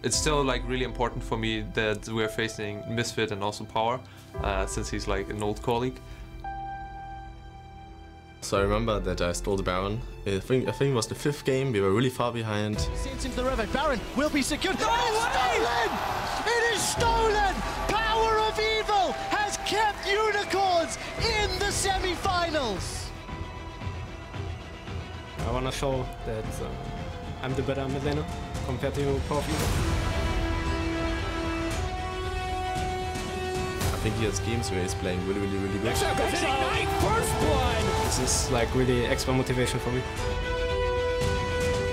It's still like really important for me that we're facing Misfit and also Power, since he's like an old colleague. So I remember that I stole the Baron. I think it was the 5th game. We were really far behind. Into the river. Baron will be secured. No, it's stolen! It is stolen! Power of Evil has kept Unicorns in the semi-finals. I want to show that I'm the better mid laner compared to Power of Evil. I think he has games where he's playing really good. First blood! This is like really extra motivation for me.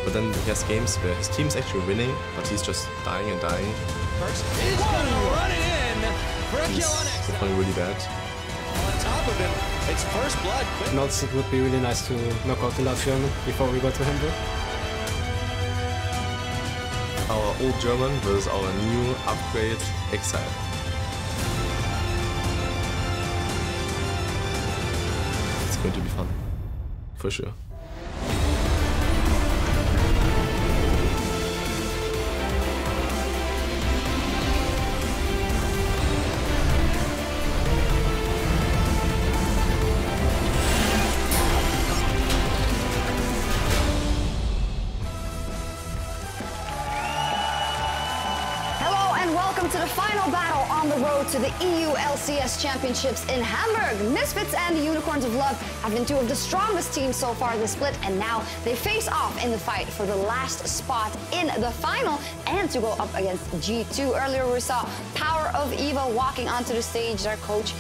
But then he has games where his team's actually winning, but he's just dying and dying. First is gonna run it in for a kill on accident. Playing really bad. On top of him, it's first blood. Notes it would be really nice to knock out the last German before we go to Hamburg. Our old German versus our new upgrade Exile. It's going to be fun, for sure. Welcome to the final battle on the road to the EU LCS Championships in Hamburg. Misfits and the Unicorns of Love have been two of the strongest teams so far this split, and now they face off in the fight for the last spot in the final and to go up against G2. Earlier we saw Power of Evil walking onto the stage, their coach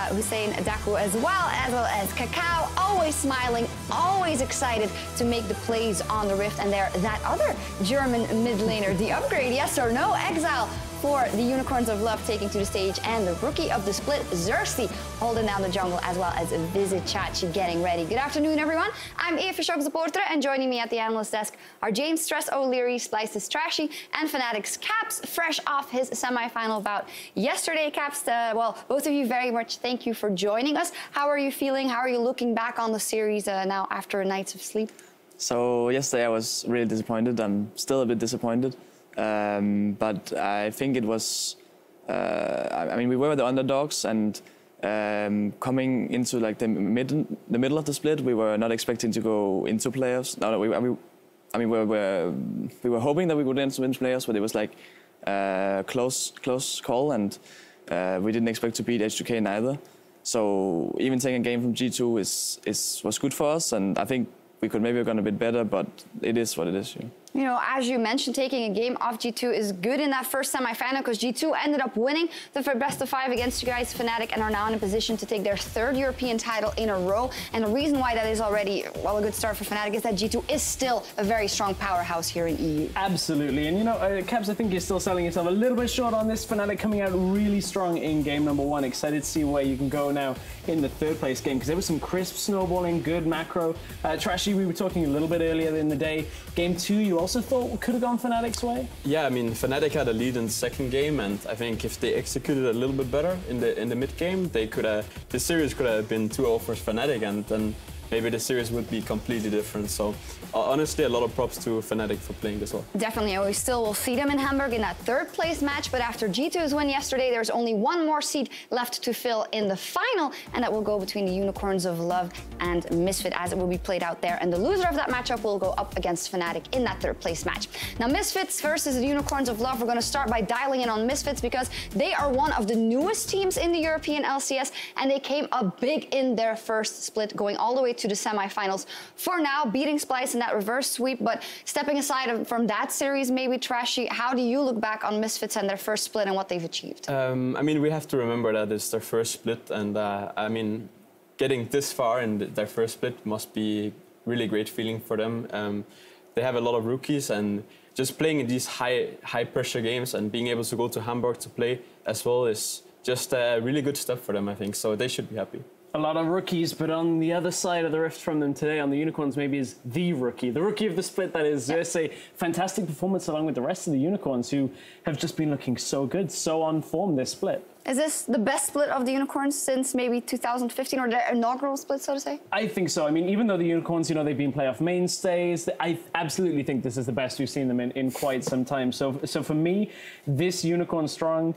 Hussein Daku as well as Kakao, always smiling, always excited to make the plays on the Rift, and they're that other German mid laner, the upgrade, yes or no, Exile for the Unicorns of Love taking to the stage, and the rookie of the split, Xerxes, holding down the jungle, as well as Visit Chachi getting ready. Good afternoon, everyone. I'm Eva Supporter, and joining me at the analyst desk are James Stress O'Leary, Slices Trashy, and Fnatic's Caps, fresh off his semi-final bout yesterday. Caps, well, both of you very much thank you for joining us. How are you feeling? How are you looking back on the series now after nights of sleep? So yesterday I was really disappointed. I'm still a bit disappointed. But I think it was, I mean, we were the underdogs, and coming into like the middle of the split, we were not expecting to go into playoffs. No, we were hoping that we would enter into playoffs, but it was like close call, and we didn't expect to beat H2K neither. So even taking a game from G2 was good for us, and I think we could maybe have gone a bit better, but it is what it is. Yeah. You know, as you mentioned, taking a game off G2 is good in that first semi-final, because G2 ended up winning the best of 5 against you guys, Fnatic, and are now in a position to take their 3rd European title in a row. And the reason why that is already, well, a good start for Fnatic is that G2 is still a very strong powerhouse here in EU. Absolutely. And, you know, Caps, I think you're still selling yourself a little bit short on this. Fnatic coming out really strong in game number 1. Excited to see where you can go now in the 3rd place game, because there was some crisp snowballing, good macro. Trashy, we were talking a little bit earlier in the day. Game 2, you also thought could have gone Fnatic's way? Yeah, I mean, Fnatic had a lead in the 2nd game, and I think if they executed a little bit better in the mid game, they could have, the series could have been 2-0 for Fnatic, and then maybe the series would be completely different. So honestly, a lot of props to Fnatic for playing this well. Definitely, we still will see them in Hamburg in that 3rd place match, but after G2's win yesterday, there's only one more seat left to fill in the final, and that will go between the Unicorns of Love and Misfit, as it will be played out there, and the loser of that matchup will go up against Fnatic in that 3rd place match. Now, Misfits versus the Unicorns of Love, we're going to start by dialing in on Misfits, because they are one of the newest teams in the European LCS, and they came up big in their first split, going all the way to the semi-finals. For now, beating Splice in that reverse sweep, but stepping aside from that series, maybe Trashy, how do you look back on Misfits and their first split and what they've achieved? I mean, we have to remember that it's their first split, and I mean, getting this far in their first split must be really great feeling for them. They have a lot of rookies, and just playing in these high pressure games and being able to go to Hamburg to play as well is just a really good step for them, I think. So they should be happy. A lot of rookies, but on the other side of the rift from them today, on the Unicorns, maybe is the rookie of the split, that is Xerxes. Fantastic performance along with the rest of the Unicorns, who have just been looking so good, so on form this split. Is this the best split of the Unicorns since maybe 2015, or their inaugural split, so to say? I think so. I mean, even though the Unicorns, you know, they've been playoff mainstays, I absolutely think this is the best we've seen them in quite some time. So for me, this Unicorn squad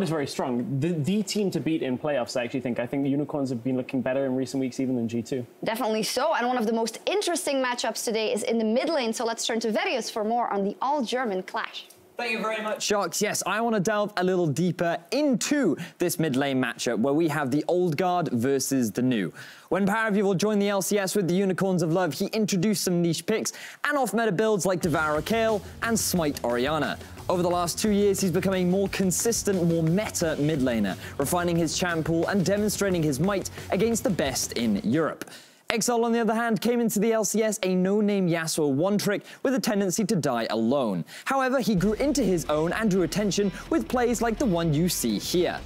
is very strong. The team to beat in playoffs, I actually think. I think the Unicorns have been looking better in recent weeks, even than G2. Definitely so. And one of the most interesting matchups today is in the mid lane. So let's turn to Verius for more on the all-German clash. Thank you very much, Sharks. Yes, I want to delve a little deeper into this mid lane matchup where we have the old guard versus the new. When Power of Evil joined the LCS with the Unicorns of Love, he introduced some niche picks and off-meta builds like Devour Kale and Smite Orianna. Over the last 2 years, he's become a more consistent, more meta mid laner, refining his champ pool and demonstrating his might against the best in Europe. Exile, on the other hand, came into the LCS a no-name Yasuo one-trick with a tendency to die alone. However, he grew into his own and drew attention with plays like the one you see here.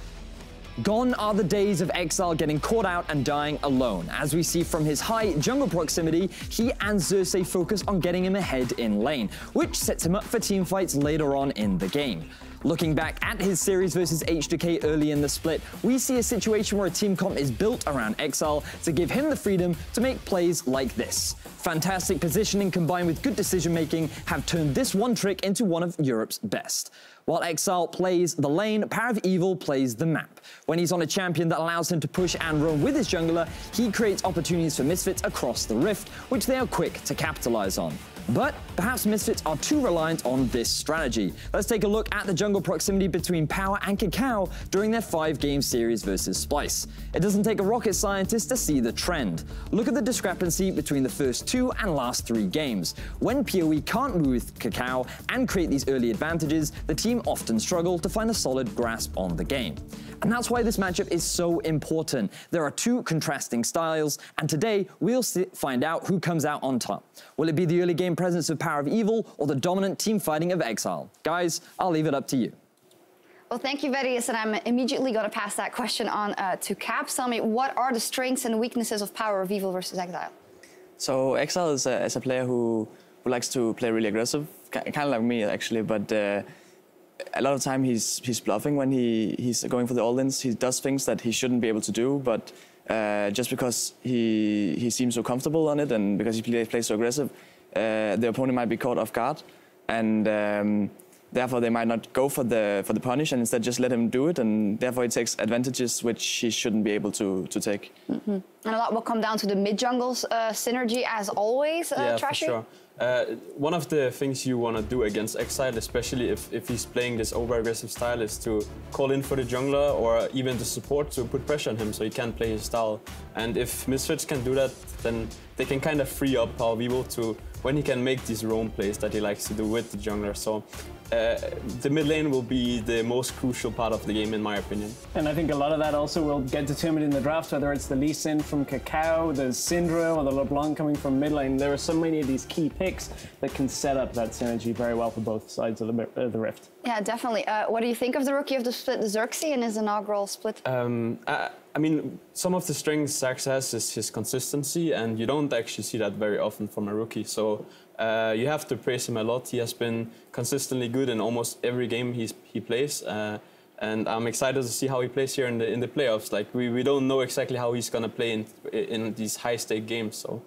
Gone are the days of Exile getting caught out and dying alone. As we see from his high jungle proximity, he and Xerxes focus on getting him ahead in lane, which sets him up for teamfights later on in the game. Looking back at his series versus HDK early in the split, we see a situation where a team comp is built around Exile to give him the freedom to make plays like this. Fantastic positioning combined with good decision making have turned this one trick into one of Europe's best. While Exile plays the lane, Power of Evil plays the map. When he's on a champion that allows him to push and roam with his jungler, he creates opportunities for Misfits across the rift, which they are quick to capitalize on. But perhaps Misfits are too reliant on this strategy. Let's take a look at the jungle proximity between Power and Kakao during their 5-game series versus Splice. It doesn't take a rocket scientist to see the trend. Look at the discrepancy between the first 2 and last 3 games. When PoE can't move with Kakao and create these early advantages, the team often struggle to find a solid grasp on the game. And that's why this matchup is so important. There are 2 contrasting styles, and today we'll find out who comes out on top. Will it be the early game presence of Power of Evil or the dominant team fighting of Exile? Guys, I'll leave it up to you. Well, thank you, Verius, and I'm immediately going to pass that question on to Caps. Tell me, what are the strengths and weaknesses of Power of Evil versus Exile? So Exile is a player who likes to play really aggressive, kind of like me actually, but a lot of time he's bluffing when he's going for the all-ins. He does things that he shouldn't be able to do, but just because he seems so comfortable on it and because he plays so aggressive, the opponent might be caught off guard, and therefore they might not go for the punish and instead just let him do it, and therefore he takes advantages which he shouldn't be able to take. Mm-hmm. And a lot will come down to the mid-jungle's synergy as always, yeah, Trashy? for sure. One of the things you want to do against Exile, especially if he's playing this over-aggressive style, is to call in for the jungler or even the support to put pressure on him so he can't play his style. And if Misfits can do that, then they can kind of free up Power of Evil to when he can make these roam plays that he likes to do with the jungler. So the mid lane will be the most crucial part of the game, in my opinion. And I think a lot of that also will get determined in the draft, whether it's the Lee Sin from Kakao, the Syndra, or the LeBlanc coming from mid lane. There are so many of these key picks that can set up that synergy very well for both sides of the rift. Yeah, definitely. What do you think of the rookie of the split, the Xerxes, in his inaugural split? I mean, some of the strengths Zax has is his consistency, and you don't actually see that very often from a rookie. So you have to praise him a lot. He has been consistently good in almost every game he plays, and I'm excited to see how he plays here in the playoffs. Like we don't know exactly how he's gonna play in these high-stake games. So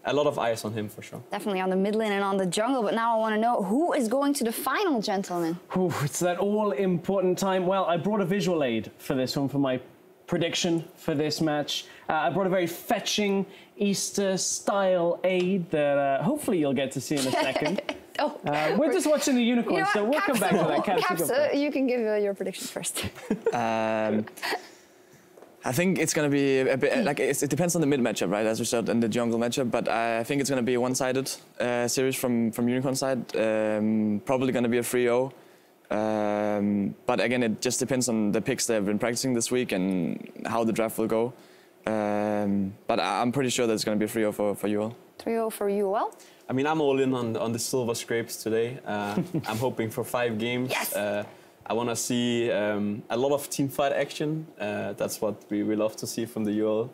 a lot of eyes on him for sure. Definitely on the mid lane and on the jungle. But now I want to know who is going to the final, gentlemen. Ooh, it's that all-important time. Well, I brought a visual aid for this one for my prediction for this match. I brought a very fetching Easter-style aid that hopefully you'll get to see in a second. We're just watching the unicorns, you know so we'll come back to that. Caps, you can give your prediction first. I think it's going to be a bit like it depends on the mid matchup, right? As we said, and the jungle matchup. But I think it's going to be a one-sided series from Unicorn side. Probably going to be a 3-0. But again, it just depends on the picks they've been practicing this week and how the draft will go. But I'm pretty sure that it's going to be a 3-0 for UOL. 3-0 for UOL? I mean, I'm all in on the silver scrapes today. I'm hoping for 5 games. Yes. I want to see a lot of team fight action. That's what we love to see from the UOL,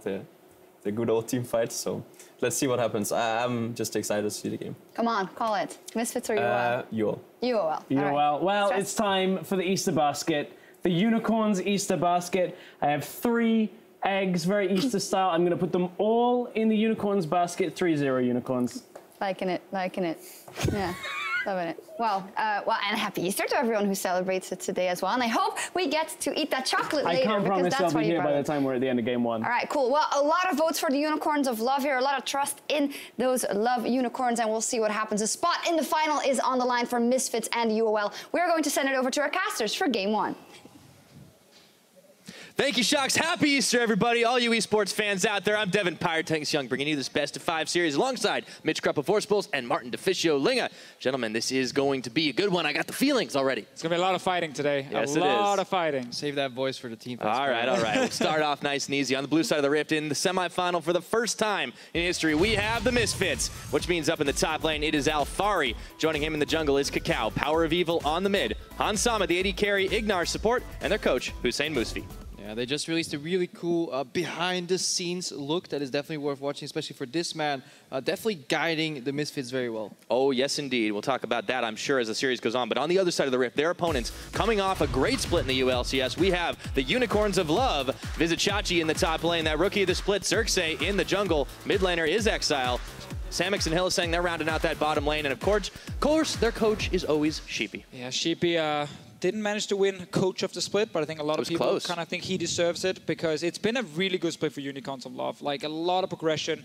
the good old team fights. So let's see what happens. I'm just excited to see the game. Come on, call it. Misfits or UOL? UOL. UOL. UOL. Right. Well, it's time for the Easter basket. the Unicorns Easter basket. I have 3 eggs, very Easter style. I'm going to put them all in the Unicorns basket. 3-0 Unicorns. Liking it. Yeah. Loving it. Well, and happy Easter to everyone who celebrates it today as well. And I hope we get to eat that chocolate later. I can't promise that's I'll be here by the time we're at the end of game 1. All right, cool. Well, a lot of votes for the Unicorns of Love here, a lot of trust in those Love Unicorns, and we'll see what happens. A spot in the final is on the line for Misfits and UOL. We're going to send it over to our casters for game 1. Thank you, Shocks. Happy Easter, everybody. All you esports fans out there. I'm Devin Pyrotanks Young, bringing you this best of 5 series alongside Mitch Krupp of Forceballs and Martin DeFicio Linga. Gentlemen, this is going to be a good one. I got the feelings already. It's going to be a lot of fighting today. Yes, a lot of fighting. Save that voice for the team. All right. We'll start off nice and easy. On the blue side of the rift, in the semifinal for the first time in history, we have the Misfits, which means up in the top lane, it is Alfari. Joining him in the jungle is Cacao, Power of Evil on the mid, Hans Sama, the AD carry, Ignar support, and their coach, Hussein Musfi. Yeah, they just released a really cool behind-the-scenes look that is definitely worth watching, especially for this man. Definitely guiding the Misfits very well. Oh, yes, indeed. We'll talk about that, I'm sure, as the series goes on. But on the other side of the rift, their opponents coming off a great split in the ULCS. We have the Unicorns of Love. Visit Chachi in the top lane. That rookie of the split, Xerxes, in the jungle. Mid laner is Exile. Samix and Hylissang, they're rounding out that bottom lane. And of course, their coach is always Sheepy. Yeah, Sheepy didn't manage to win coach of the split, but I think a lot of people kind of think he deserves it because it's been a really good split for Unicorns of Love. Like a lot of progression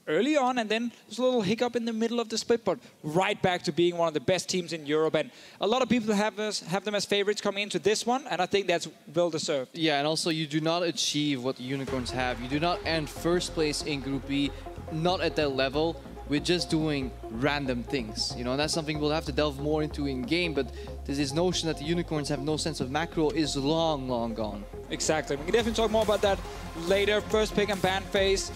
early on, and then there's a little hiccup in the middle of the split, but right back to being one of the best teams in Europe. And a lot of people have them as favorites coming into this one, and I think that's well deserved. Yeah, and also you do not achieve what the Unicorns have. You do not end first place in Group B, not at that level. We're just doing random things, you know, and that's something we'll have to delve more into in game, but this notion that the Unicorns have no sense of macro is long, long gone. Exactly. We can definitely talk more about that later. First pick and ban phase.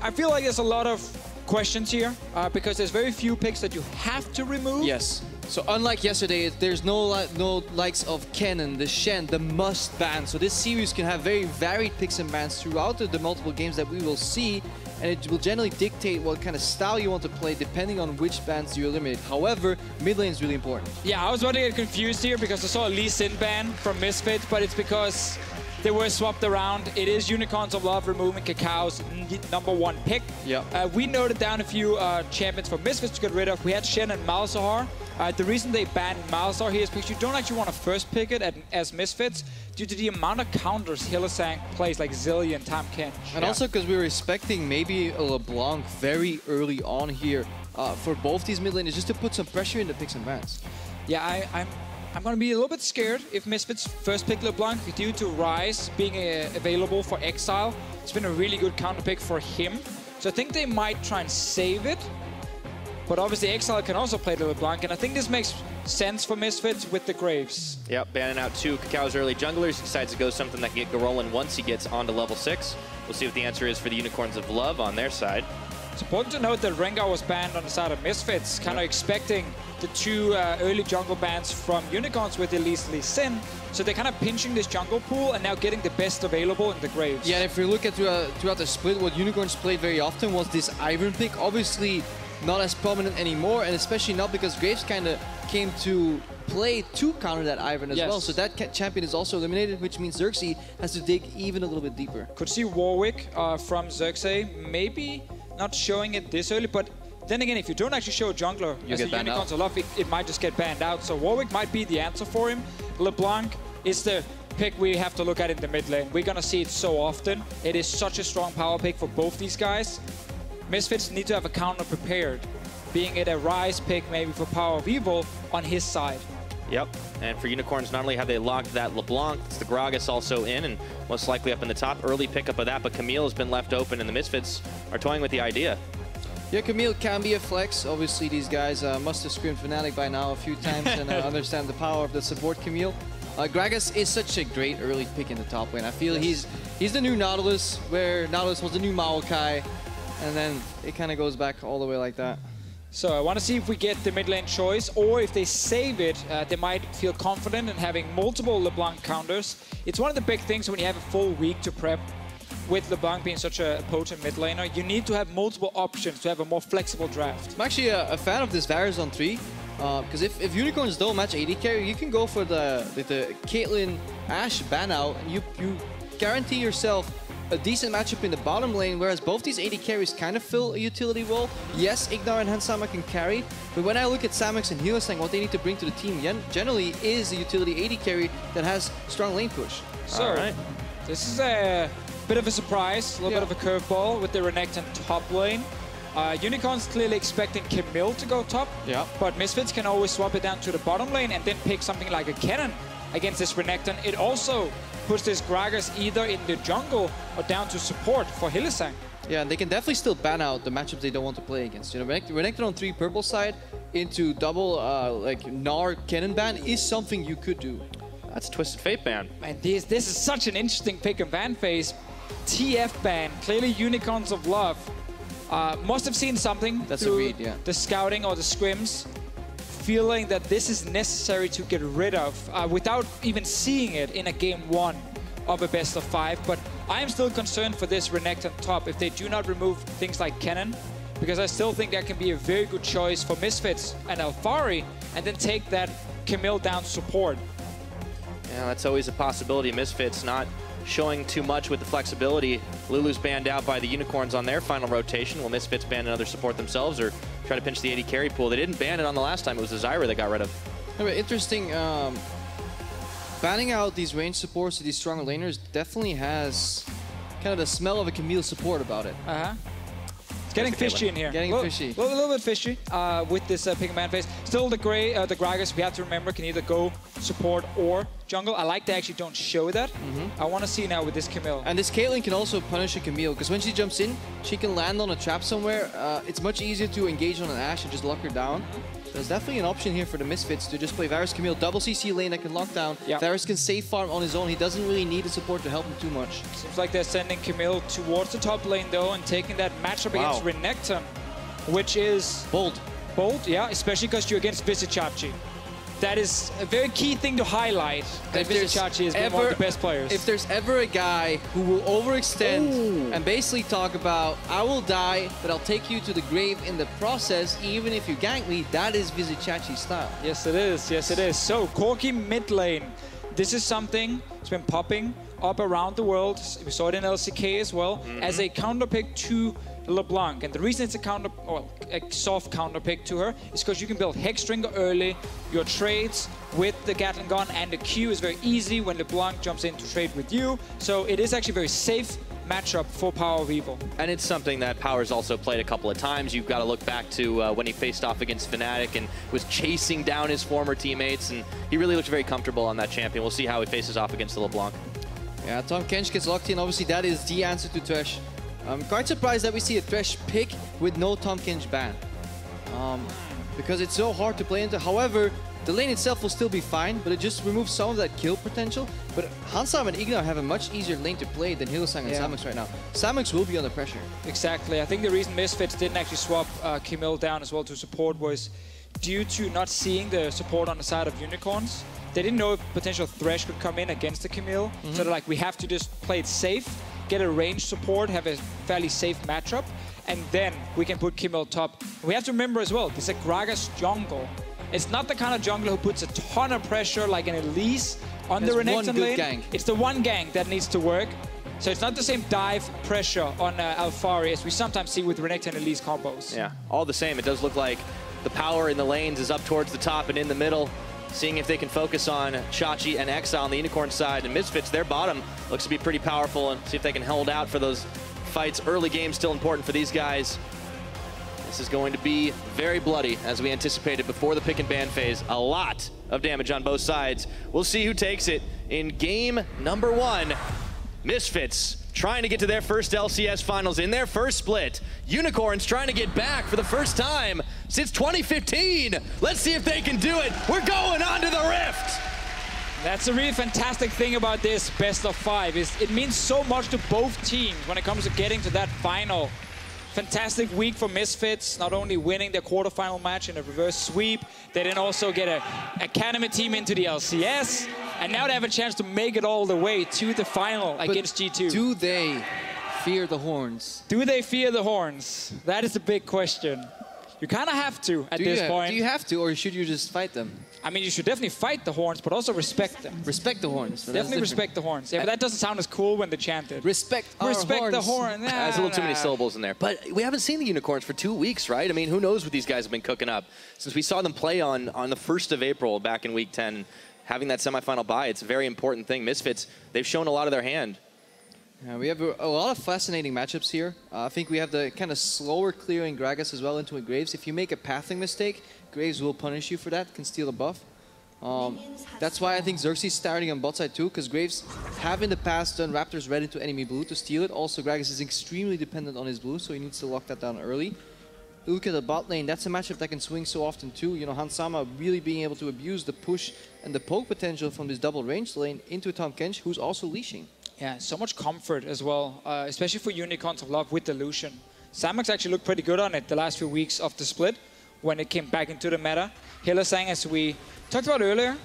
I feel like there's a lot of questions here because there's very few picks that you have to remove. Yes. So unlike yesterday, there's no likes of Kennen, the Shen, the must ban. So this series can have very varied picks and bans throughout the multiple games that we will see. And it will generally dictate what kind of style you want to play depending on which bans you eliminate. However, mid lane is really important. Yeah, I was about to get confused here because I saw a Lee Sin ban from Misfits, but it's because they were swapped around. It is Unicorns of Love removing Cacao's #1 pick. Yeah. We noted down a few champions for Misfits to get rid of. We had Shen and Malzahar. The reason they banned Malzahar here is because you don't actually want to first pick it as Misfits due to the amount of counters Hylissang plays, like Zilly and Tam Kench. And also because we were expecting maybe a LeBlanc very early on here for both these mid laners just to put some pressure in the picks and bans. Yeah, I'm going to be a little bit scared if Misfits first pick LeBlanc due to Ryze being available for Exile. It's been a really good counter pick for him. So I think they might try and save it. But obviously Exile can also play the LeBlanc, and I think this makes sense for Misfits with the Graves. Yep, banning out 2 Cacao's early junglers. He decides to go something that can get rolling once he gets onto level 6. We'll see what the answer is for the Unicorns of Love on their side. It's important to note that Rengar was banned on the side of Misfits, kind of expecting the 2 early jungle bans from Unicorns with at least Lee Sin. So they're kind of pinching this jungle pool and now getting the best available in the Graves. Yeah, and if we look at throughout the split, what Unicorns played very often was this Ivern pick. Obviously not as prominent anymore, and especially not because Graves kind of came to play to counter that Ivern as well. So that champion is also eliminated, which means Xerxes has to dig even a little bit deeper. Could see Warwick from Xerxes, maybe not showing it this early, but then again, if you don't actually show a jungler as a Unicorns of Love, it might just get banned out. So Warwick might be the answer for him. LeBlanc is the pick we have to look at in the mid lane. We're going to see it so often. It is such a strong power pick for both these guys. Misfits need to have a counter prepared, being it a Ryze pick maybe for Power of Evil on his side. Yep, and for Unicorns, not only have they locked that LeBlanc, it's the Gragas also in, and most likely up in the top. Early pickup of that, but Camille has been left open, and the Misfits are toying with the idea. Yeah, Camille can be a flex. Obviously, these guys must have screamed Fnatic by now a few times and understand the power of the support Camille. Gragas is such a great early pick in the top lane. I feel he's the new Nautilus, where Nautilus was the new Maokai, and then it kind of goes back all the way like that. So I want to see if we get the mid lane choice, or if they save it, they might feel confident in having multiple LeBlanc counters. It's one of the big things when you have a full week to prep. With LeBlanc being such a potent mid laner, you need to have multiple options to have a more flexible draft. I'm actually a fan of this Varus on 3. Because if Unicorns don't match AD carry, you can go for the Caitlyn Ashe ban out, and you guarantee yourself a decent matchup in the bottom lane, whereas both these AD carries kind of fill a utility role. Yes, Ignar and Hansama can carry, but when I look at Samux and Hylissang, what they need to bring to the team generally is a utility AD carry that has strong lane push. So, this is a bit of a surprise, a little bit of a curveball with the Renekton top lane. Unicorn's clearly expecting Camille to go top, but Misfits can always swap it down to the bottom lane and then pick something like a cannon against this Renekton. It also puts this Gragas either in the jungle or down to support for Hylissang. Yeah, and they can definitely still ban out the matchups they don't want to play against. You know, Renekton on 3 purple side into double like Gnar cannon ban is something you could do. That's Twisted Fate ban. And this is such an interesting pick and ban phase. TF ban, clearly Unicorns of Love. Must have seen something through the scouting or the scrims, feeling that this is necessary to get rid of without even seeing it in a game 1 of a best of 5. But I am still concerned for this Renekton top if they do not remove things like cannon, because I still think that can be a very good choice for Misfits and Alphari, and then take that Camille down support. Yeah, that's always a possibility. Misfits not showing too much with the flexibility. Lulu's banned out by the Unicorns on their final rotation. Will Misfits ban another support themselves or try to pinch the AD carry pool? They didn't ban it on the last time. It was the Zyra they got rid of. Interesting. Banning out these range supports to these stronger laners definitely has kind of the smell of a Camille support about it. It's getting fishy in here. Getting fishy. A little bit fishy with this pick and ban phase. Still the Gragas, we have to remember, can either go support or jungle. I like they actually don't show that. I want to see now with this Camille. And this Caitlyn can also punish a Camille, because when she jumps in, she can land on a trap somewhere. It's much easier to engage on an Ashe and just lock her down. So there's definitely an option here for the Misfits to just play Varus Camille, double CC lane that can lock down. Varus can safe farm on his own. He doesn't really need the support to help him too much. Seems like they're sending Camille towards the top lane though, and taking that matchup against Renekton, which is bold. Bold, yeah, especially because you're against Vizicachi. That is a very key thing to highlight, that Vizicachi has been one of the best players. If there's ever a guy who will overextend and basically talk about, I will die, but I'll take you to the grave in the process, even if you gank me, that is Vizicachi's style. Yes, it is. Yes, it is. So, Corki mid lane. This is something that's been popping up around the world. We saw it in LCK as well, as a counter pick to LeBlanc. And the reason it's a soft counter pick to her is because you can build Hexdrinker early. Your trades with the Gatling gun and the Q is very easy when LeBlanc jumps in to trade with you. So it is actually a very safe matchup for Power of Evil. And it's something that Power's also played a couple of times. You've got to look back to when he faced off against Fnatic and was chasing down his former teammates, and he really looked very comfortable on that champion. We'll see how he faces off against the LeBlanc. Yeah, Tahm Kench gets locked in. Obviously, that is the answer to Thresh. I'm quite surprised that we see a Thresh pick with no Tahm Kench ban. Because it's so hard to play into. However, the lane itself will still be fine, but it just removes some of that kill potential. But Hansam and Ignar have a much easier lane to play than Hylissang and Samux right now. Samux will be under pressure. Exactly. I think the reason Misfits didn't actually swap Camille down as well to support was due to not seeing the support on the side of Unicorns. They didn't know if potential Thresh could come in against the Camille. So they're like, we have to just play it safe, get a range support, have a fairly safe matchup, and then we can put Camille top. We have to remember as well, this is a Gragas jungle. It's not the kind of jungler who puts a ton of pressure like an Elise on the Renekton lane. Gank. It's the one gank that needs to work. So it's not the same dive pressure on Alphari as we sometimes see with Renekton and Elise combos. Yeah, all the same, it does look like the power in the lanes is up towards the top and in the middle. Seeing if they can focus on Chachi and Exile on the Unicorn side, and Misfits, their bottom looks to be pretty powerful, and see if they can hold out for those fights. Early game still important for these guys. This is going to be very bloody, as we anticipated before the pick and ban phase. A lot of damage on both sides. We'll see who takes it in game number 1. Misfits trying to get to their first LCS finals in their first split. Unicorns trying to get back for the first time since 2015. Let's see if they can do it. We're going on to the Rift. That's a really fantastic thing about this best of 5 is it means so much to both teams when it comes to getting to that final. Fantastic week for Misfits, not only winning their quarterfinal match in a reverse sweep, they then also get an academy team into the LCS, and now they have a chance to make it all the way to the final against G2. Do they fear the horns? Do they fear the horns? That is the big question. You kind of have to at this point. Do you have to, or should you just fight them? I mean, you should definitely fight the horns, but also respect them. Respect the horns. Definitely respect the horns. Yeah, but that doesn't sound as cool when they chanted. Respect the horn. There's a little too many syllables in there. But we haven't seen the Unicorns for 2 weeks, right? I mean, who knows what these guys have been cooking up. Since we saw them play on the 1st of April back in Week 10, having that semifinal bye, it's a very important thing. Misfits, they've shown a lot of their hand. We have a lot of fascinating matchups here. I think we have the kind of slower clearing Gragas as well into a Graves. If you make a pathing mistake, Graves will punish you for that, can steal a buff. That's why I think Xerxes starting on bot side too, because Graves have in the past done Raptors red into enemy blue to steal it. Also, Gragas is extremely dependent on his blue, so he needs to lock that down early. Look at the bot lane, that's a matchup that can swing so often too. You know, Hansama really being able to abuse the push and the poke potential from this double range lane into Tahm Kench, who's also leashing. Yeah, so much comfort as well, especially for Unicorns of Love with the Lucian. Samex actually looked pretty good on it the last few weeks of the split when it came back into the meta. Hylissang, as we talked about earlier,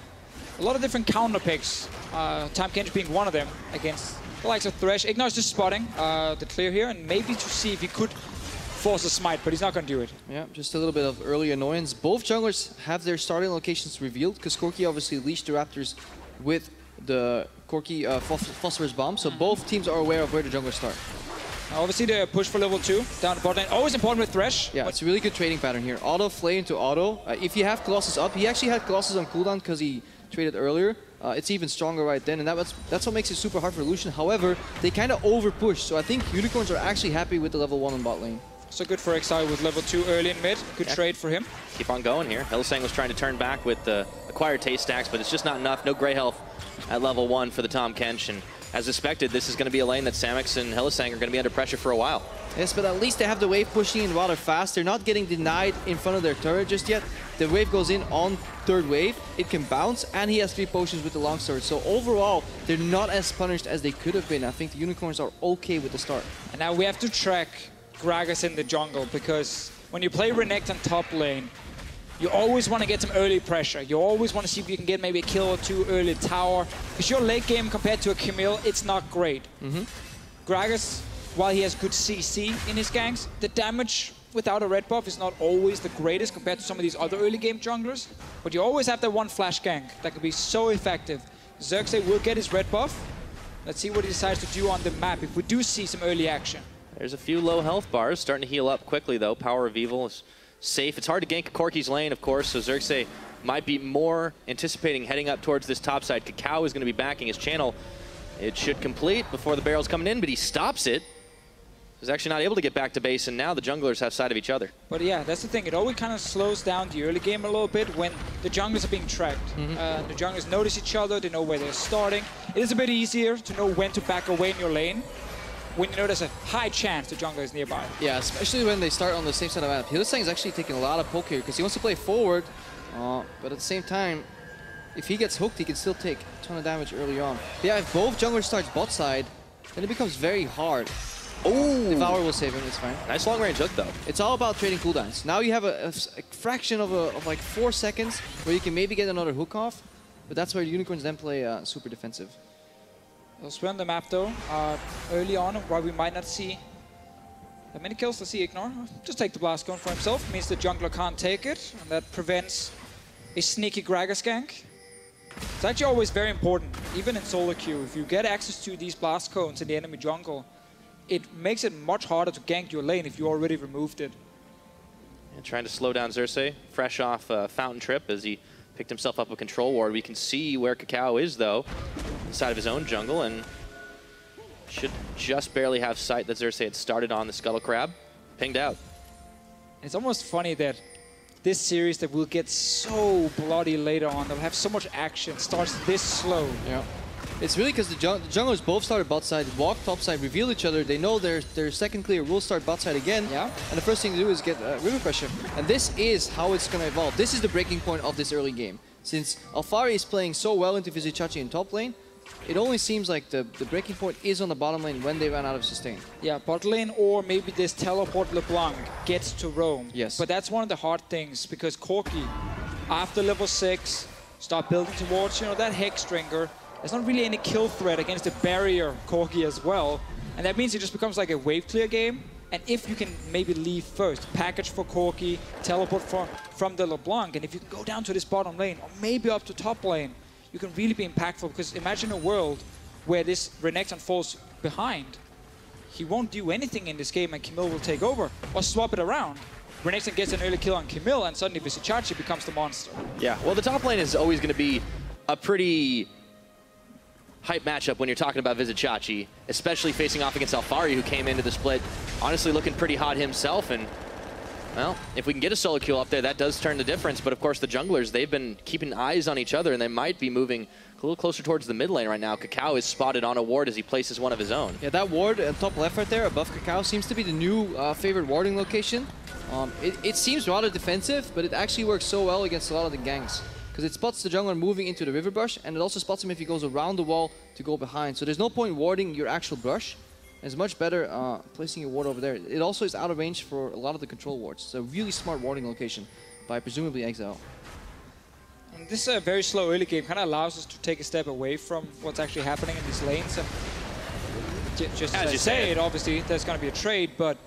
a lot of different counter picks. Tahm Kench being one of them against the likes of Thresh. Ignor's just spotting the clear here and maybe to see if he could force a smite, but he's not going to do it. Yeah, just a little bit of early annoyance. Both junglers have their starting locations revealed because Corki obviously leashed the Raptors with the Corki Phosphorus Bomb, so both teams are aware of where the junglers start. Obviously the push for level 2 down the bot lane, always important with Thresh. Yeah, it's a really good trading pattern here. Auto, Flay into auto. If you have Colossus up, he actually had Colossus on cooldown because he traded earlier. It's even stronger right then, and that's what makes it super hard for Lucian. However, they kind of over push, so I think Unicorns are actually happy with the level 1 on bot lane. So good for Exile with level 2 early in mid. Good trade for him. Keep on going here. Hylissang was trying to turn back with the acquired taste stacks, but it's just not enough. No gray health at level 1 for the Tahm Kench, and as expected, this is going to be a lane that Samex and Hylissang are going to be under pressure for a while. Yes, but at least they have the wave pushing in rather fast. They're not getting denied in front of their turret just yet. The wave goes in on third wave. It can bounce, and he has 3 potions with the longsword. So overall, they're not as punished as they could have been. I think the Unicorns are okay with the start. And now we have to track Gragas in the jungle, because when you play Renekton on top lane, you always want to get some early pressure. You always want to see if you can get maybe a kill or 2 early tower. Because your late game compared to a Camille, it's not great. Gragas, while he has good CC in his ganks, the damage without a red buff is not always the greatest compared to some of these other early game junglers. But you always have that one flash gank that can be so effective. Xerxes will get his red buff. Let's see what he decides to do on the map if we do see some early action. There's a few low health bars starting to heal up quickly though. Power of Evil is safe. It's hard to gank Corki's lane, of course, so Xerxes might be more anticipating heading up towards this top side. Kakao is going to be backing his channel. It should complete before the barrel's coming in, but he stops it. He's actually not able to get back to base, and now the junglers have sight of each other. But yeah, that's the thing. It always kind of slows down the early game a little bit when the junglers are being tracked. The junglers notice each other, they know where they're starting. It is a bit easier to know when to back away in your lane when you know there's a high chance the jungler is nearby. Yeah, especially when they start on the same side of the map. Hylissang is actually taking a lot of poke here because he wants to play forward, but at the same time, if he gets hooked, he can still take a ton of damage early on. But yeah, if both junglers start bot side, then it becomes very hard. Oh! Devour will save him, it's fine. Nice long range hook though. It's all about trading cooldowns. Now you have a fraction of like 4 seconds where you can maybe get another hook off, but that's where Unicorns then play super defensive. They'll spin the map though, early on, while we might not see that many kills. Let's see Ignore. Just take the blast gun for himself. Means the jungler can't take it, and that prevents a sneaky Gragas gank. It's actually always very important, even in solo queue. If you get access to these blast cones in the enemy jungle, it makes it much harder to gank your lane if you already removed it. And trying to slow down Xerxes, fresh off Fountain Trip as he picked himself up a control ward. We can see where Kakao is though, inside of his own jungle, and should just barely have sight that Xerxes had started on the Scuttle Crab. Pinged out. It's almost funny that this series that will get so bloody later on, they'll have so much action, starts this slow. Yeah. It's really because the junglers both started bot side, walked top side, revealed each other. They know their second clear will start bot side again. Yeah. And the first thing to do is get river pressure. And this is how it's going to evolve. This is the breaking point of this early game. Since Alphari is playing so well into Vizicsacsi in top lane, it only seems like the breaking point is on the bottom lane when they run out of sustain. Yeah, bot lane, or maybe this teleport LeBlanc gets to roam. Yes. But that's one of the hard things, because Corki, after level 6, start building towards, you know, that Hexdrinker. There's not really any kill threat against the barrier Corki as well. And that means it just becomes like a wave clear game. And if you can maybe leave first, package for Corki, teleport from the LeBlanc, and if you can go down to this bottom lane, or maybe up to top lane, you can really be impactful, because imagine a world where this Renekton falls behind. He won't do anything in this game and Camille will take over, or swap it around. Renekton gets an early kill on Camille and suddenly Vizicsacsi becomes the monster. Yeah, well, the top lane is always going to be a pretty hype matchup when you're talking about Vizicsacsi, especially facing off against Alphari, who came into the split honestly looking pretty hot himself. And, well, if we can get a solo kill up there, that does turn the difference. But, of course, the junglers, they've been keeping eyes on each other, and they might be moving a little closer towards the mid lane right now. Kakao is spotted on a ward as he places one of his own. Yeah, that ward at top left right there above Kakao seems to be the new favorite warding location. It seems rather defensive, but it actually works so well against a lot of the ganks, because it spots the jungler moving into the river brush, and it also spots him if he goes around the wall to go behind. So there's no point warding your actual brush. It's much better placing a ward over there. It also is out of range for a lot of the control wards. It's a really smart warding location by presumably Exile. And this very slow early game kind of allows us to take a step away from what's actually happening in these lanes. And just as you say it, obviously there's going to be a trade, but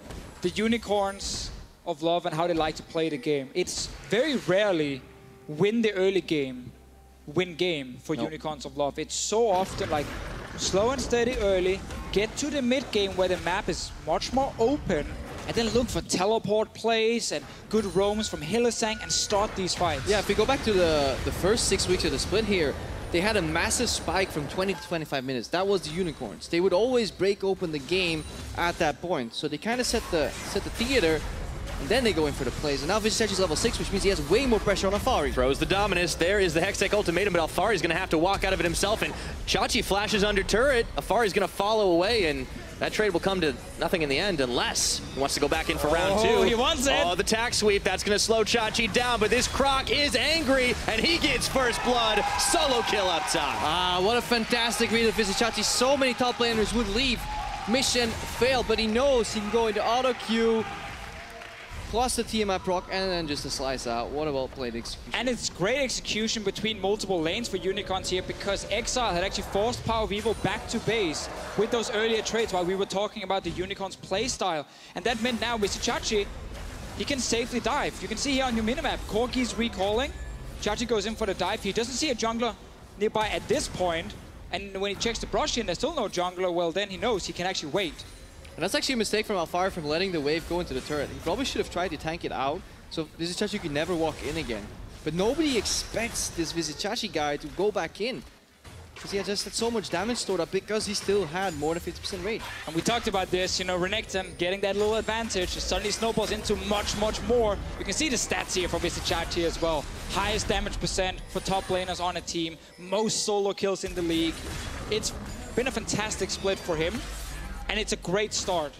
the Unicorns of Love and how they like to play the game. It's very rarely win the early game, win game for Unicorns of Love. It's so often like slow and steady early, get to the mid game where the map is much more open, and then look for teleport plays and good roams from Hylissang and start these fights. Yeah, if we go back to the first 6 weeks of the split here, they had a massive spike from 20 to 25 minutes. That was the Unicorns. They would always break open the game at that point. So they kind of set the theater, and then they go in for the plays. And now Vizicsacsi's level 6, which means he has way more pressure on Alphari. Throws the Dominus. There is the Hextech ultimatum, but Alphari's going to have to walk out of it himself. And Chachi flashes under turret. Alphari's going to follow away, and that trade will come to nothing in the end unless he wants to go back in for round 2. Oh, he wants it. Oh, the tack sweep. That's going to slow Chachi down, but this Croc is angry, and he gets first blood. Solo kill up top. Ah, what a fantastic read of Vizicsacsi. So many top laners would leave. Mission failed, but he knows he can go into auto queue, plus the TMI proc, and then just a slice out. What a well-played execution. And it's great execution between multiple lanes for Unicorns here, because Exile had actually forced Power of Evil back to base with those earlier trades while we were talking about the Unicorns play style. And that meant now Vizicsacsi, he can safely dive. You can see here on your minimap, Corki's recalling. Chachi goes in for the dive. He doesn't see a jungler nearby at this point. And when he checks the brush in, there's still no jungler. Well, then he knows he can actually wait. And that's actually a mistake from Alphari from letting the wave go into the turret. He probably should have tried to tank it out, so Vizicsacsi could never walk in again. But nobody expects this Vizicsacsi guy to go back in, because he had just had so much damage stored up because he still had more than 50% rate. And we talked about this, you know, Renekton getting that little advantage, suddenly snowballs into much, much more. You can see the stats here for Vizicsacsi as well. Highest damage percent for top laners on a team, most solo kills in the league. It's been a fantastic split for him. And it's a great start.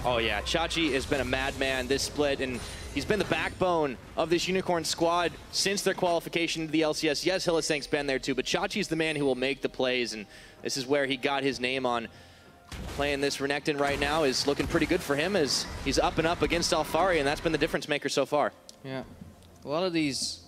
Oh yeah, Chachi has been a madman this split, and he's been the backbone of this Unicorn squad since their qualification to the LCS. Yes, Hylissang's been there too, but Chachi's the man who will make the plays, and this is where he got his name on. Playing this Renekton right now is looking pretty good for him as he's up and up against Alphari, and that's been the difference maker so far. Yeah, a lot of these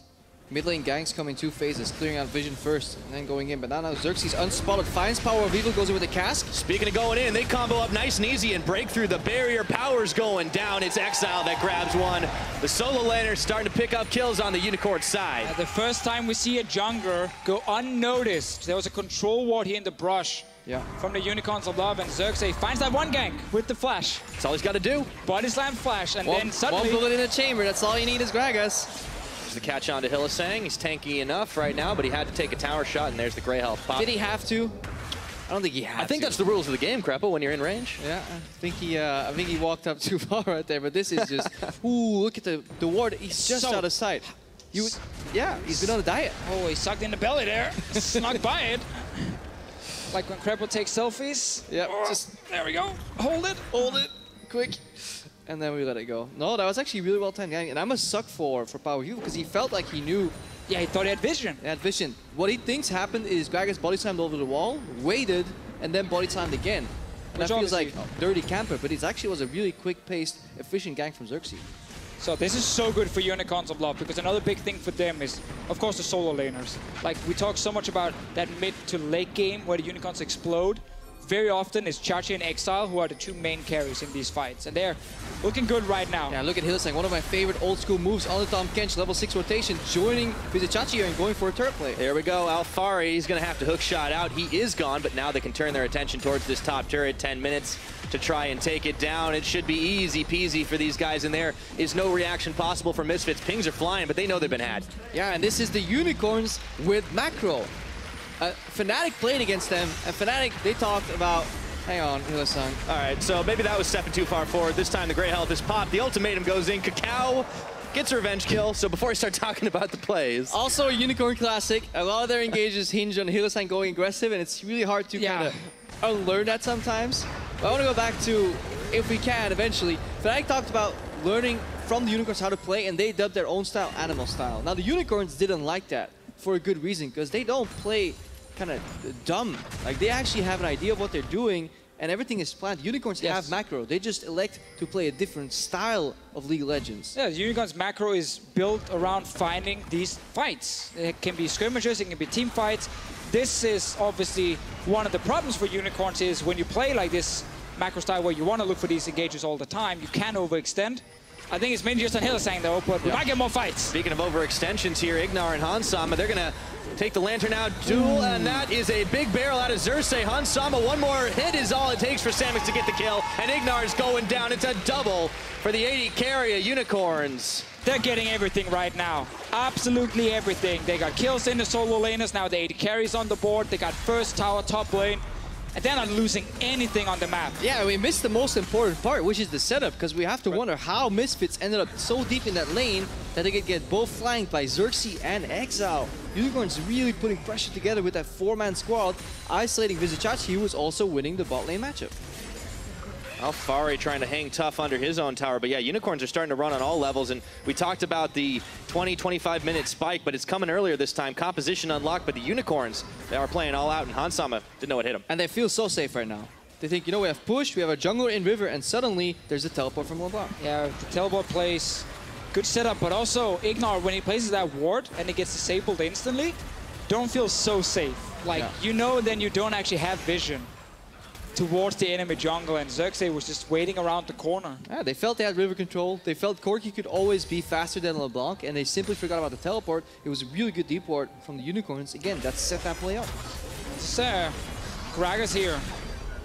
mid lane ganks come in 2 phases, clearing out vision first and then going in. But now Xerxes unspotted, finds Power of Evil, goes in with a cask. Speaking of going in, they combo up nice and easy and break through. The barrier power's going down. It's Exile that grabs one. The solo laner starting to pick up kills on the Unicorn side. The first time we see a jungler go unnoticed. There was a control ward here in the brush. Yeah. From the Unicorns of Love, and Xerxes finds that one gank with the flash. That's all he's got to do. Body slam flash, and then suddenly... One bullet in the chamber, that's all you need is Gragas. The catch on to Hylissang. He's tanky enough right now, but he had to take a tower shot, and there's the gray health pop. Did he have to? I don't think he had to. I think that's the rules of the game, Kreppel, when you're in range. Yeah, I think he walked up too far right there, but this is just... Ooh, look at the ward. He's just out of sight. Yeah, he's been on a diet. Oh, he sucked in the belly there. Snuck by it. Like when Kreppel takes selfies. Yeah, there we go. Hold it, quick. And then we let it go. No, that was actually really well timed, and I must suck for Power Hue because he felt like he knew. Yeah, he thought he had vision. He had vision. What he thinks happened is Gragas body slammed over the wall, waited, and then body slammed again. And that feels like dirty camper, but it actually was a really quick-paced, efficient gank from Xerxes. So this is so good for Unicorns of Love, because another big thing for them is, of course, the solo laners. Like, we talk so much about that mid to late game where the Unicorns explode. very often it's Chachi and Exile who are the two main carries in these fights, and they're looking good right now. Yeah, look at Hillsang, one of my favorite old school moves on the Tom Kench, level 6 rotation, joining Chachi here and going for a turret play. There we go, Alfari, he's gonna have to hook shot out. He is gone, but now they can turn their attention towards this top turret. 10 minutes to try and take it down. It should be easy peasy for these guys, and there is no reaction possible from Misfits. Pings are flying, but they know they've been had. Yeah, and this is the Unicorns with macro. Fnatic played against them, and Fnatic, they talked about... Hang on, Hillsang. All right, so maybe that was stepping too far forward. This time the Grey Health is popped. The ultimatum goes in. Kakao gets a revenge kill. So before I start talking about the plays... Also a Unicorn Classic. A lot of their engages hinge on Hillsang going aggressive, and it's really hard to kind of unlearn that sometimes. But I want to go back to, if we can, eventually. Fnatic talked about learning from the Unicorns how to play, and they dubbed their own style Animal Style. Now, the Unicorns didn't like that for a good reason, because they don't play kind of dumb. Like, they actually have an idea of what they're doing, and everything is planned. Unicorns have macro. They just elect to play a different style of League of Legends. Yeah, Unicorns macro is built around finding these fights. It can be skirmishes, it can be team fights. This is obviously one of the problems for Unicorns is when you play like this macro style where you want to look for these engages all the time, you can overextend. I think it's mainly just on Hillsang though, but we might get more fights. Speaking of overextensions here, Ignar and Hansama, they're gonna take the Lantern out duel, and that is a big barrel out of Xerxes. Hansama, one more hit is all it takes for Samix to get the kill, and Ignar's going down. It's a double for the 80 carry of Unicorns. They're getting everything right now. Absolutely everything. They got kills in the solo laners, now the 80 carries on the board. They got first tower top lane. And they're not losing anything on the map. Yeah, we missed the most important part, which is the setup, because we have to wonder how Misfits ended up so deep in that lane that they could get both flanked by Xerxes and Exile. Unicorns really putting pressure together with that 4-man squad, isolating Vizichachi, who was also winning the bot lane matchup. Alfari trying to hang tough under his own tower, but yeah, Unicorns are starting to run on all levels, and we talked about the 20-25 minute spike, but it's coming earlier this time. Composition unlocked, but the Unicorns, they are playing all out, and Hansama didn't know what hit him. And they feel so safe right now. They think, you know, we have push, we have a jungler in river, and suddenly there's a teleport from LeBlanc. Yeah, the teleport plays, good setup, but also Ignar, when he places that ward and it gets disabled instantly, don't feel so safe. Like, you know, then you don't actually have vision towards the enemy jungle, and Xerxes was just waiting around the corner. Yeah, they felt they had river control. They felt Corki could always be faster than LeBlanc, and they simply forgot about the teleport. It was a really good deep ward from the Unicorns. Again, that set that play up. So, Gragas here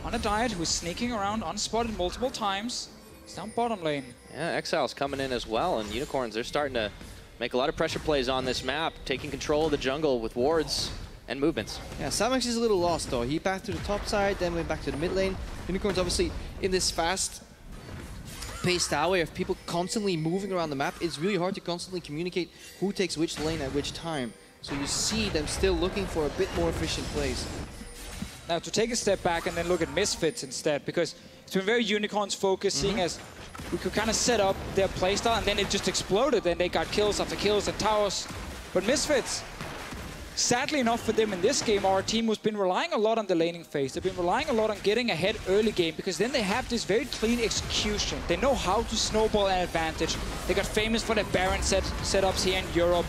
on a diet who's sneaking around unspotted multiple times. It's down bottom lane. Yeah, Exile's coming in as well, and Unicorns, they're starting to make a lot of pressure plays on this map, taking control of the jungle with wards and movements. Yeah, Samix is a little lost though. He backed to the top side, then went back to the mid lane. Unicorns obviously in this fast-paced tower of people constantly moving around the map, it's really hard to constantly communicate who takes which lane at which time. So you see them still looking for a bit more efficient plays. Now to take a step back and then look at Misfits instead, because it's been very Unicorns focused, seeing as we could kind of set up their playstyle and then it just exploded and they got kills after kills and towers. But Misfits, sadly enough for them in this game, our team has been relying a lot on the laning phase. They've been relying a lot on getting ahead early game, because then they have this very clean execution. They know how to snowball an advantage. They got famous for their Baron setups here in Europe.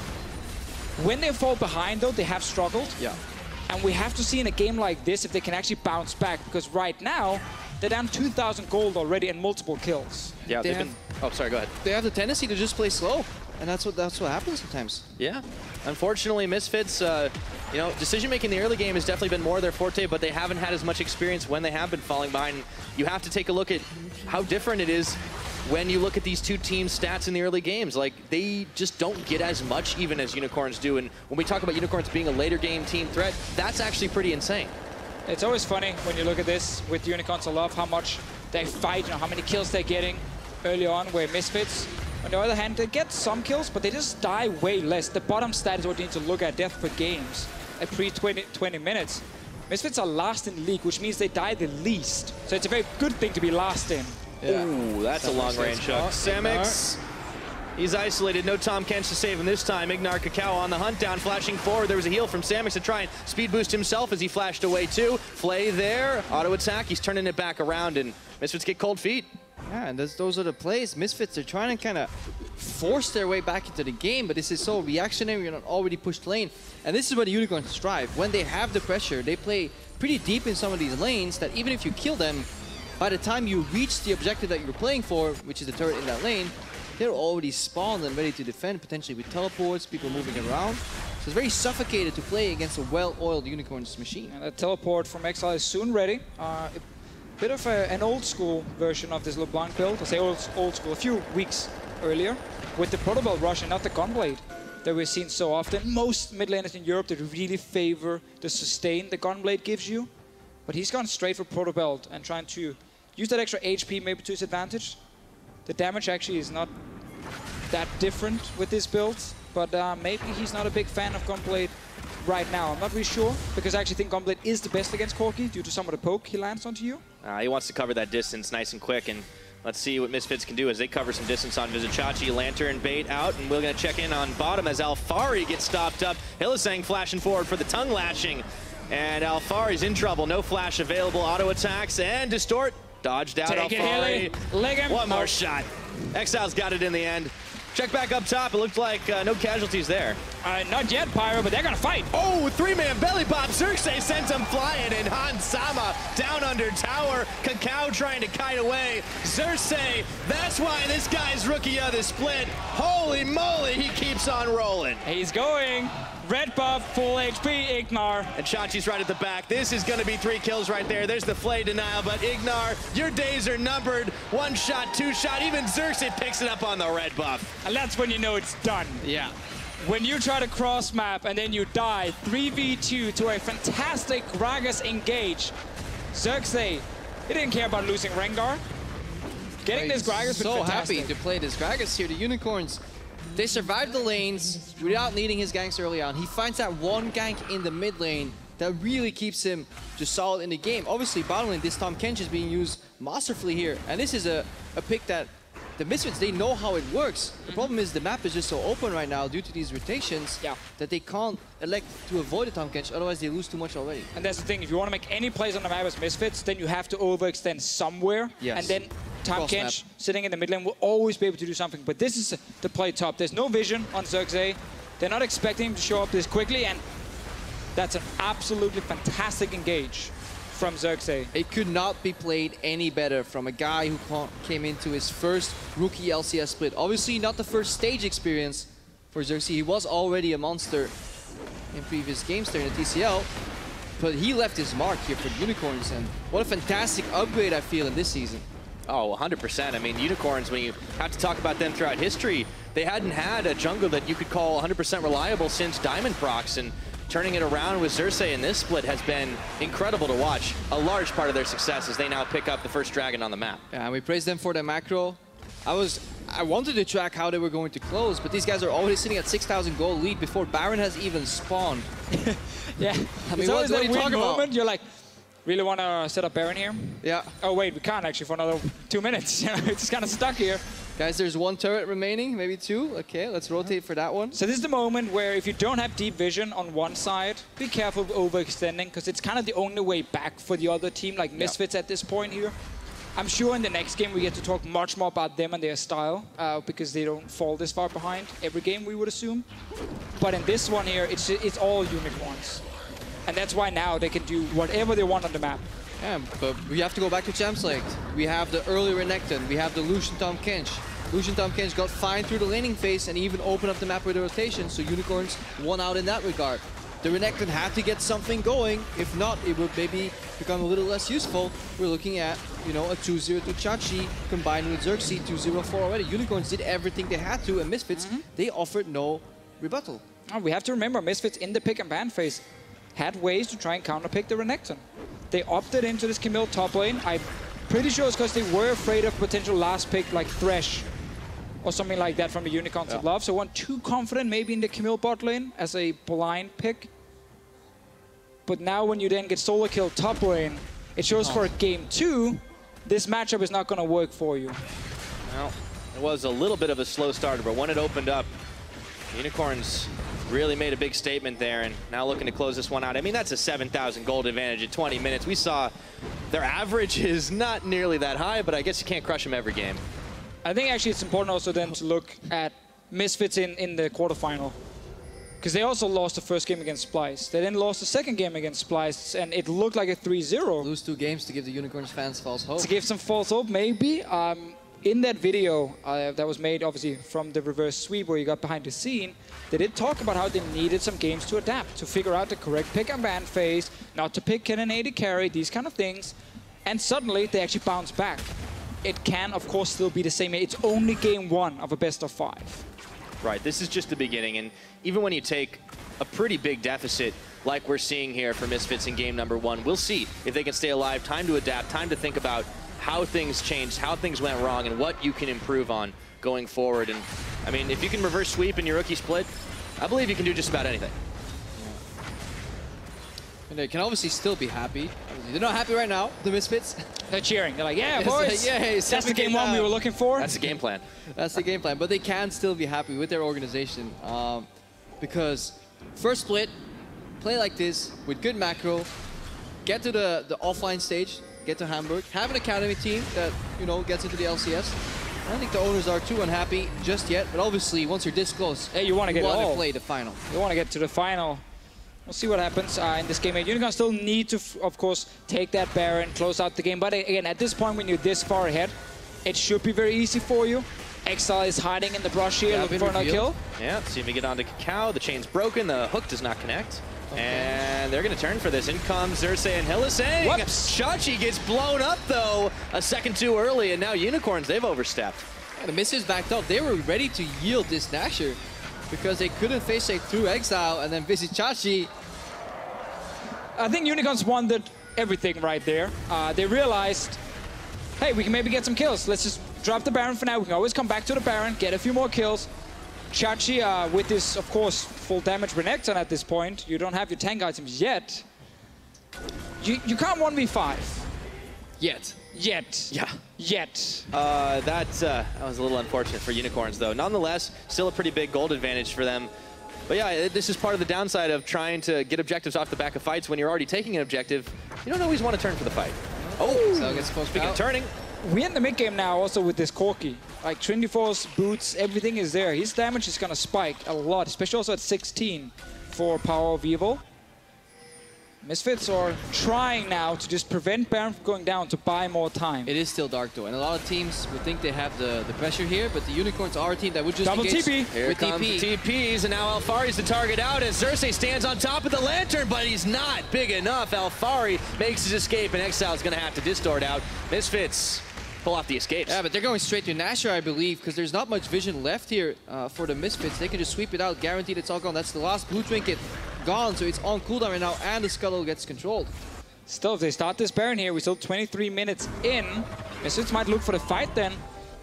When they fall behind though, they have struggled. Yeah. And we have to see in a game like this if they can actually bounce back, because right now, they're down 2,000 gold already and multiple kills. Yeah, they've been... Oh, sorry, go ahead. They have the tendency to just play slow, and that's what happens sometimes. Yeah. Unfortunately, Misfits, you know, decision-making in the early game has definitely been more their forte, but they haven't had as much experience when they have been falling behind. You have to take a look at how different it is when you look at these two teams' stats in the early games. Like, they just don't get as much even as Unicorns do. And when we talk about Unicorns being a later game team threat, that's actually pretty insane. It's always funny when you look at this with Unicorns. I love how much they fight, you know, how many kills they're getting early on, where Misfits, on the other hand, they get some kills, but they just die way less. The bottom stat is what you need to look at, death per games at pre-20 minutes. Misfits are last in the league, which means they die the least. So it's a very good thing to be last in. Yeah. Ooh, that's a long-range shot. Samix, he's isolated. No Tom Kench to save him this time. Ignar Kakao on the hunt down, flashing forward. There was a heal from Samix to try and speed boost himself as he flashed away too. Flay there, auto attack. He's turning it back around, and Misfits get cold feet. Yeah, and those are the plays. Misfits are trying to kind of force their way back into the game, but this is so reactionary. You're not already pushed lane. And this is where the Unicorns strive. When they have the pressure, they play pretty deep in some of these lanes that even if you kill them, by the time you reach the objective that you're playing for, which is the turret in that lane, they're already spawned and ready to defend, potentially with teleports, people moving around. So it's very suffocated to play against a well-oiled Unicorns machine. And a teleport from Exile is soon ready. A bit of an old-school version of this LeBlanc build. I say old school, a few weeks earlier, with the Protobelt rush and not the Gunblade that we've seen so often. Most mid laners in Europe that really favor the sustain the Gunblade gives you. But he's gone straight for Protobelt and trying to use that extra HP maybe to his advantage. The damage actually is not that different with this build, but maybe he's not a big fan of Gunblade right now. I'm not really sure, because I actually think Gunblade is the best against Corki due to some of the poke he lands onto you. He wants to cover that distance nice and quick, and let's see what Misfits can do as they cover some distance on Vizichachi. Lantern bait out, and we're going to check in on bottom as Alfari gets stopped up. Hylissang flashing forward for the tongue lashing, and Alfari's in trouble. No flash available. Auto attacks and Distort. Dodged out. Take Alfari. it, leg him. One more shot. Exile's got it in the end. Check back up top. It looked like no casualties there. Not yet, Pyro, but they're going to fight. Oh, three-man belly pop. Xerxes sends him flying, and Han Sama down under tower. Cacao trying to kite away. Xerxes, that's why this guy's rookie of the split. Holy moly, he keeps on rolling. He's going. Red buff, full HP, Ignar. And Chachi's right at the back. This is going to be 3 kills right there. There's the Flay denial, but Ignar, your days are numbered. 1 shot, 2 shot. Even Xerxes picks it up on the red buff. And that's when you know it's done. Yeah. When you try to cross map and then you die 3v2 to a fantastic Gragas engage. Xerxes, he didn't care about losing Rengar. Getting this Gragas was so fantastic. happy to play this Gragas here. The Unicorns, they survived the lanes without needing his ganks early on. He finds that one gank in the mid lane that really keeps him just solid in the game. Obviously, bottom lane, this Tahm Kench is being used masterfully here. And this is a pick that the Misfits, they know how it works. The problem is the map is just so open right now due to these rotations that they can't elect to avoid the Tahm Kench, otherwise they lose too much already. And that's the thing, if you want to make any plays on the map as Misfits, then you have to overextend somewhere. Yes. And then Tahm Kench sitting in the mid lane will always be able to do something. But this is the play top. There's no vision on Xerxes. They're not expecting him to show up this quickly, and that's an absolutely fantastic engage from Xerxes. It could not be played any better from a guy who came into his first rookie LCS split. Obviously not the first stage experience for Xerxes. He was already a monster in previous games there in the TCL, but he left his mark here for the Unicorns, and what a fantastic upgrade I feel in this season. Oh, 100%. I mean, Unicorns, when you have to talk about them throughout history, they hadn't had a jungle that you could call 100% reliable since Diamond Prox, and turning it around with Xerxes in this split has been incredible to watch. A large part of their success as they now pick up the first dragon on the map. Yeah, and we praise them for their macro. I wanted to track how they were going to close, but these guys are already sitting at 6,000 gold lead before Baron has even spawned. Yeah, I mean, what are you talking about? Moment, you're like, really want to set up Baron here? Yeah. Oh wait, we can't actually for another 2 minutes. It's just kind of stuck here. Guys, there's 1 turret remaining, maybe 2. Okay, let's rotate for that one. So this is the moment where if you don't have deep vision on one side, be careful of overextending, because it's kind of the only way back for the other team, like Misfits at this point here. I'm sure in the next game we get to talk much more about them and their style, because they don't fall this far behind every game, we would assume. But in this one here, it's all Unicorns. And that's why now they can do whatever they want on the map. Yeah, but we have to go back to Champs League. We have the early Renekton, we have the Lucian Tahm Kench. Lucian Tahm Kench got fine through the laning phase and even opened up the map with the rotation, so Unicorns won out in that regard. The Renekton had to get something going, if not, it would maybe become a little less useful. We're looking at, you know, a 2-0 to Chachi combined with Xerxes, 2-0-4 already. Unicorns did everything they had to, and Misfits, they offered no rebuttal. Oh, we have to remember, Misfits in the pick and ban phase had ways to try and counterpick the Renekton. They opted into this Camille top lane. I'm pretty sure it's because they were afraid of potential last pick like Thresh or something like that from the Unicorns of Love. So weren't too confident maybe in the Camille bot lane as a blind pick. But now when you then get solo kill top lane, it shows for game 2, this matchup is not going to work for you. Well, it was a little bit of a slow starter, but when it opened up, Unicorns really made a big statement there, and now looking to close this one out. I mean, that's a 7,000 gold advantage in 20 minutes. We saw their average is not nearly that high, but I guess you can't crush them every game. I think actually it's important also then to look at Misfits in the quarterfinal. Because they also lost the first game against Splice. They then lost the second game against Splice, and it looked like a 3-0. Lose 2 games to give the Unicorns fans false hope. To give some false hope, maybe. In that video that was made, obviously, from the reverse sweep where you got behind the scene, they did talk about how they needed some games to adapt, to figure out the correct pick and ban phase, not to pick an AD carry, these kind of things. And suddenly, they actually bounce back. It can, of course, still be the same. It's only game 1 of a best of 5. Right, this is just the beginning, and even when you take a pretty big deficit like we're seeing here for Misfits in game number 1, we'll see if they can stay alive, time to adapt, time to think about how things changed, how things went wrong, and what you can improve on going forward. And I mean, if you can reverse sweep in your rookie split, I believe you can do just about anything. And they can obviously still be happy. They're not happy right now, the Misfits. They're cheering. They're like, yeah, boys. Yay, that's the game 1 we were looking for. That's the game plan. That's the game plan. But they can still be happy with their organization because first split, play like this with good macro, get to the offline stage, get to Hamburg, have an academy team that, you know, gets into the LCS. I don't think the owners are too unhappy just yet, but obviously once you're this close, hey, you want to play the final. You want to get to the final. We'll see what happens in this game. Unicorns still need to, of course, take that Baron, close out the game. But again, at this point, when you're this far ahead, it should be very easy for you. Exile is hiding in the brush here, looking for another kill. Yeah, see if we get onto Kakao. The chain's broken. The hook does not connect. Okay. And they're going to turn for this. In comes Xerxes and Hillisang. Whoops! Chachi gets blown up, though, a second too early. And now Unicorns, they've overstepped. Yeah, the Misfits backed up. They were ready to yield this Nasher because they couldn't face it through Exile and then visit Chachi. I think Unicorns wanted everything right there. They realized, hey, we can maybe get some kills. Let's just drop the Baron for now. We can always come back to the Baron, get a few more kills. Chachi, with this, of course, full damage Renekton at this point, you don't have your tank items yet. You can't 1v5. Yet. Yeah. Yet. That was a little unfortunate for Unicorns, though. Nonetheless, still a pretty big gold advantage for them. But yeah, this is part of the downside of trying to get objectives off the back of fights. When you're already taking an objective, you don't always want to turn for the fight. Oh, so it gets close. Speaking of turning. We're in the mid game now also with this Corki. Like Trinity Force, boots, everything is there. His damage is going to spike a lot, especially also at 16 for Power of Evil. Misfits are trying now to just prevent Baron from going down to buy more time. It is still dark though, and a lot of teams would think they have the pressure here, but the Unicorns are a team that would just double TP. Here comes the TPs, and now Alfari's the target out as Xerxes stands on top of the lantern, but he's not big enough. Alfari makes his escape, and Exile's going to have to distort out. Misfits pull off the escapes. Yeah, but they're going straight to Nasher, I believe, because there's not much vision left here for the Misfits. They can just sweep it out, guaranteed it's all gone. That's the last blue trinket gone, so it's on cooldown right now, and the Scuttle gets controlled. Still, if they start this Baron here, we're still 23 minutes in. Misfits might look for the fight then.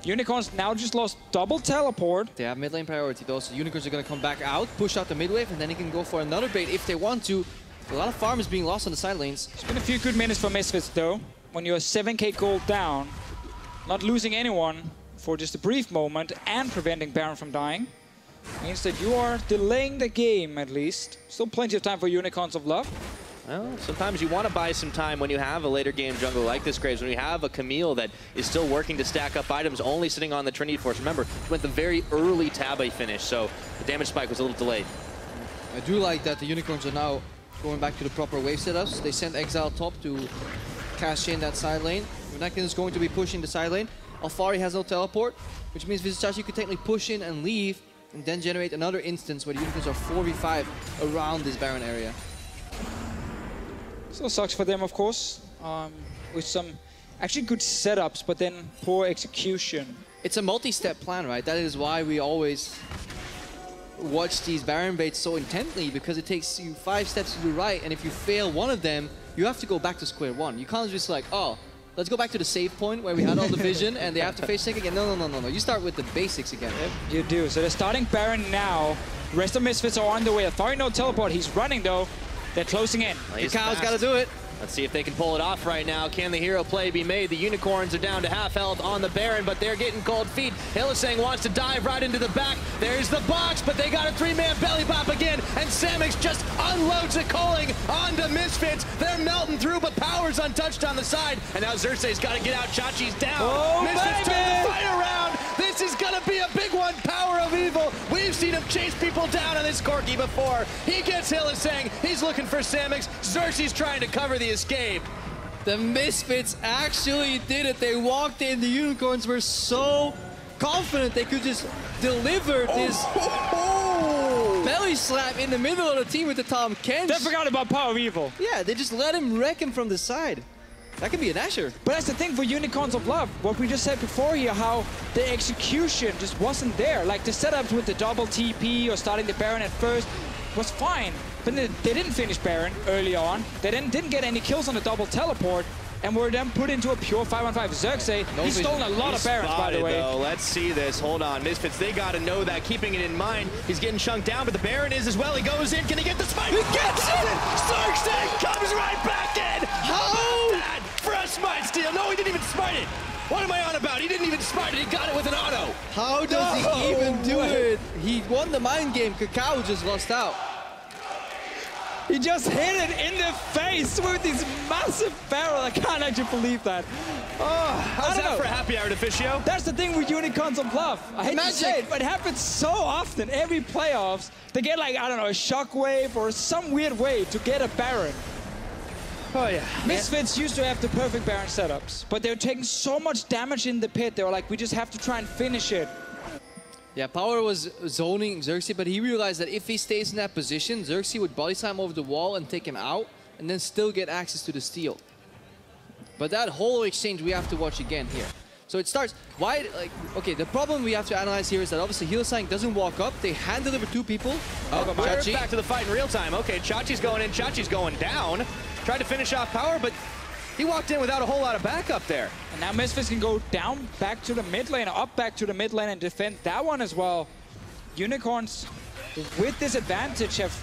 Unicorns now just lost double teleport. They have mid lane priority though, so Unicorns are going to come back out, push out the mid wave, and then they can go for another bait if they want to. A lot of farm is being lost on the side lanes. It's been a few good minutes for Misfits though. When you're 7k gold down, not losing anyone for just a brief moment and preventing Baron from dying means that you are delaying the game at least. Still plenty of time for Unicorns of Love. Well, sometimes you want to buy some time when you have a later game jungle like this, Graves, when you have a Camille that is still working to stack up items, only sitting on the Trinity Force. Remember, he went the very early Tabe finish, so the damage spike was a little delayed. I do like that the Unicorns are now going back to the proper wave setups. They sent Exile top to cash in that side lane. Renekton is going to be pushing the side lane. Alfari has no teleport, which means Vizicachi could technically push in and leave, and then generate another instance where the Unicorns are 4v5 around this Baron area. Still sucks for them, of course, with some actually good setups, but then poor execution. It's a multi-step plan, right? That is why we always watch these Baron baits so intently, because it takes you 5 steps to do right, and if you fail one of them, you have to go back to square one. You can't just like, oh, let's go back to the save point where we had all the vision and they have to face sync again. No. You start with the basics again. Yep, you do. So they're starting Baron now. The rest of Misfits are on the way. Alfari no teleport. He's running though. They're closing in. Well, Kakao's got to do it. Let's see if they can pull it off right now. Can the hero play be made? The Unicorns are down to half health on the Baron, but they're getting cold feet. Hillisang wants to dive right into the back. There's the box, but they got a 3-man belly bop again, and Samix just unloads a calling onto Misfits. They're melting through, but Power's untouched on the side, and now Xerxes got to get out. Chachi's down. Oh, Misfits baby! turn the fight around. This is going to be a big one. Power of Evil. We've seen him chased people down on this Corki before. He gets Hylissang. He's looking for Samix. Xerxes trying to cover the escape. The Misfits actually did it. They walked in. The Unicorns were so confident they could just deliver this belly slap in the middle of the team with the Tom Kench. They forgot about Power of Evil. Yeah, they just let him wreck him from the side. That could be an Asher. But that's the thing for Unicorns of Love. What we just said before here, how the execution just wasn't there. Like the setups with the double TP or starting the Baron at first was fine. But they didn't finish Baron early on. They didn't get any kills on the double teleport. And were then put into a pure 5-on-5. Xerxes, he's stolen a lot of Barons, by the way. Though. Let's see this. Hold on. Misfits, they got to know that. Keeping it in mind. He's getting chunked down, but the Baron is as well. He goes in. Can he get the spike? He gets it! Xerxes comes right back in! How about that for a smite steal? No, he didn't even smite it. What am I on about? He didn't even smite it. He got it with an auto. How does he even do it? He won the mind game. Kakao just lost out. He just hit it in the face with this massive barrel. I can't actually believe that. How's that for a happy hour, Deficio? That's the thing with Unicorns of Love. I hate to say it, but it happens so often. Every playoffs, they get like, I don't know, a shockwave or some weird way to get a Baron. Oh, yeah. Misfits used to have the perfect Baron setups, but they were taking so much damage in the pit. They were like, we just have to try and finish it. Yeah, Power was zoning Xerxes, but he realized that if he stays in that position, Xerxes would body slam over the wall and take him out, and then still get access to the steal. But that whole exchange we have to watch again here. So it starts, why, like, okay, the problem we have to analyze here is that obviously Hylissang doesn't walk up, they hand deliver two people. Oh, we're back to the fight in real time. Okay, Chachi's going in, Chachi's going down. Tried to finish off Power, but he walked in without a whole lot of backup there. And now Misfits can go down back to the mid lane, or up back to the mid lane and defend that one as well. Unicorns, with this advantage, have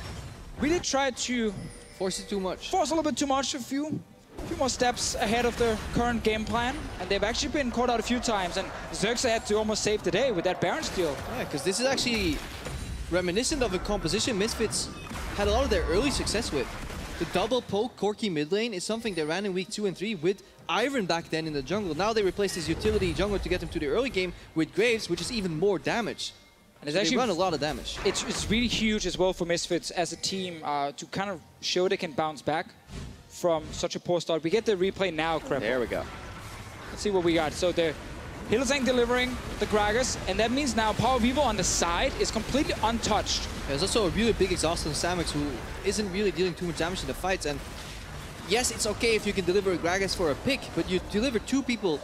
really tried to force it too much. Force a little bit too much, a few more steps ahead of their current game plan. And they've actually been caught out a few times. And Xerxes had to almost save the day with that Baron steal. Yeah, because this is actually reminiscent of a composition Misfits had a lot of their early success with. The double poke Corki mid lane is something they ran in week 2 and 3 with Iron back then in the jungle. Now they replaced his utility jungler to get him to the early game with Graves, which is even more damage. And it's actually run a lot of damage. It's really huge as well for Misfits as a team to kind of show they can bounce back from such a poor start. We get the replay now, Crep. There we go. Let's see what we got. So the Hylissang delivering the Gragas, and that means now Power of Evil on the side is completely untouched. There's also a really big exhaust on Samix who isn't really dealing too much damage in the fights. And yes, it's okay if you can deliver a Gragas for a pick, but you deliver two people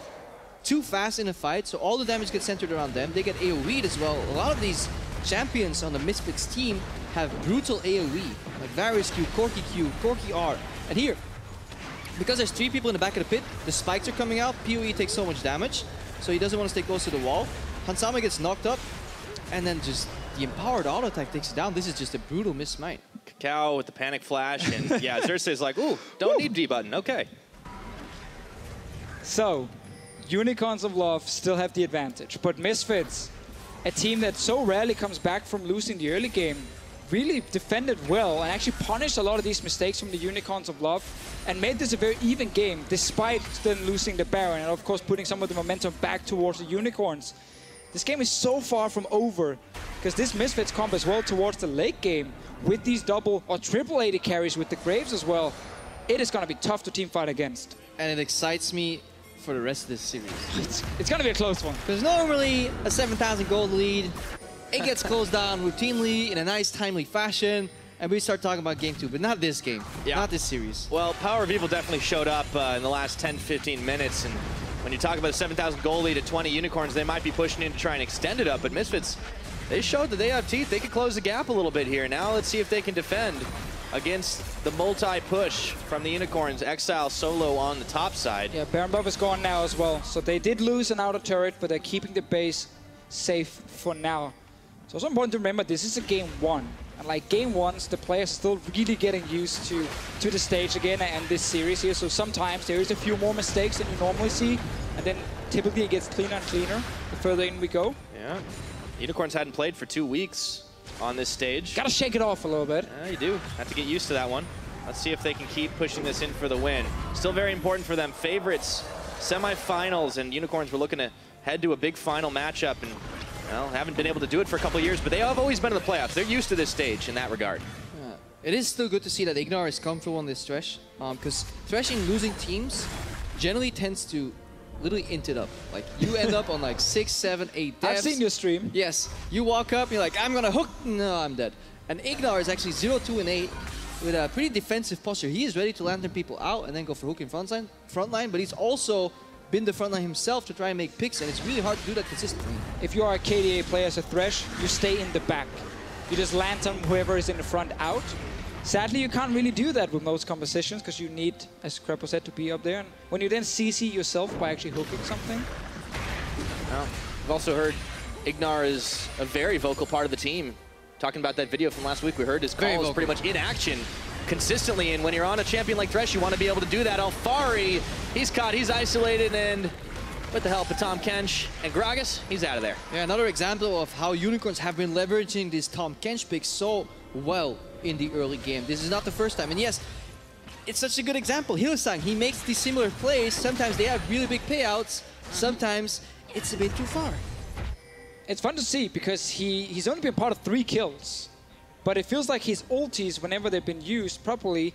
too fast in a fight, so all the damage gets centered around them. They get AoE'd as well. A lot of these champions on the Misfits team have brutal AoE, like Varus Q, Corki Q, Corki R. And here, because there's 3 people in the back of the pit, the spikes are coming out, PoE takes so much damage, so he doesn't want to stay close to the wall. Hansama gets knocked up, and then just the empowered auto attack takes it down. This is just a brutal miss smite. Kakao with the panic flash, and yeah, Xerxes is like, ooh, don't need D button, okay. So, Unicorns of Love still have the advantage, but Misfits, a team that so rarely comes back from losing the early game, really defended well and actually punished a lot of these mistakes from the Unicorns of Love and made this a very even game despite then losing the Baron and of course putting some of the momentum back towards the Unicorns. This game is so far from over because this Misfits comp as well towards the late game with these double or triple AD carries with the Graves as well. It is going to be tough to teamfight against. And it excites me for the rest of this series. It's going to be a close one. There's normally a 7,000 gold lead. It gets closed down routinely in a nice, timely fashion, and we start talking about game 2, but not this game, not this series. Well, Power of Evil definitely showed up in the last 10-15 minutes, and when you talk about a 7,000 goal lead at 20 Unicorns, they might be pushing in to try and extend it up, but Misfits, they showed that they have teeth. They can close the gap a little bit here. Now let's see if they can defend against the multi-push from the Unicorns. Exile solo on the top side. Yeah, Baron buff is gone now as well, so they did lose an outer turret, but they're keeping the base safe for now. It's also important to remember this is a game 1. And like game 1s, the players are still really getting used to the stage again and this series here. So sometimes there is a few more mistakes than you normally see. And then typically it gets cleaner and cleaner the further in we go. Yeah. Unicorns hadn't played for 2 weeks on this stage. Gotta shake it off a little bit. Yeah, you do. Have to get used to that one. Let's see if they can keep pushing this in for the win. Still very important for them. Favorites, semifinals, and Unicorns were looking to head to a big final matchup. And well, haven't been able to do it for a couple of years, but they have always been in the playoffs. They're used to this stage in that regard. It is still good to see that Ignar is comfortable on this Thresh, because threshing losing teams generally tends to literally int it up. Like, you end up on like 6, 7, 8 deaths. I've seen your stream. Yes. You walk up, you're like, I'm gonna hook. No, I'm dead. And Ignar is actually 0, 2, and 8 with a pretty defensive posture. He is ready to lantern people out and then go for hook in front line, but he's also been the front line himself to try and make picks, and it's really hard to do that consistently. If you are a KDA player as a Thresh, you stay in the back. You just lantern whoever is in the front out. Sadly, you can't really do that with most compositions because you need, as Crepo said, to be up there. And when you then CC yourself by actually hooking something. Well, we've also heard Ignar is a very vocal part of the team. Talking about that video from last week, we heard his call is pretty much in action consistently. And when you're on a champion like Thresh, you want to be able to do that. Alfari, he's caught, he's isolated, and with the help of Tom Kench and Gragas, he's out of there. Yeah, another example of how Unicorns have been leveraging this Tom Kench pick so well in the early game. This is not the first time. And yes, it's such a good example. Hillsang, he makes these similar plays. Sometimes they have really big payouts. Sometimes it's a bit too far. It's fun to see because he's only been part of 3 kills. But it feels like his ultis, whenever they've been used properly,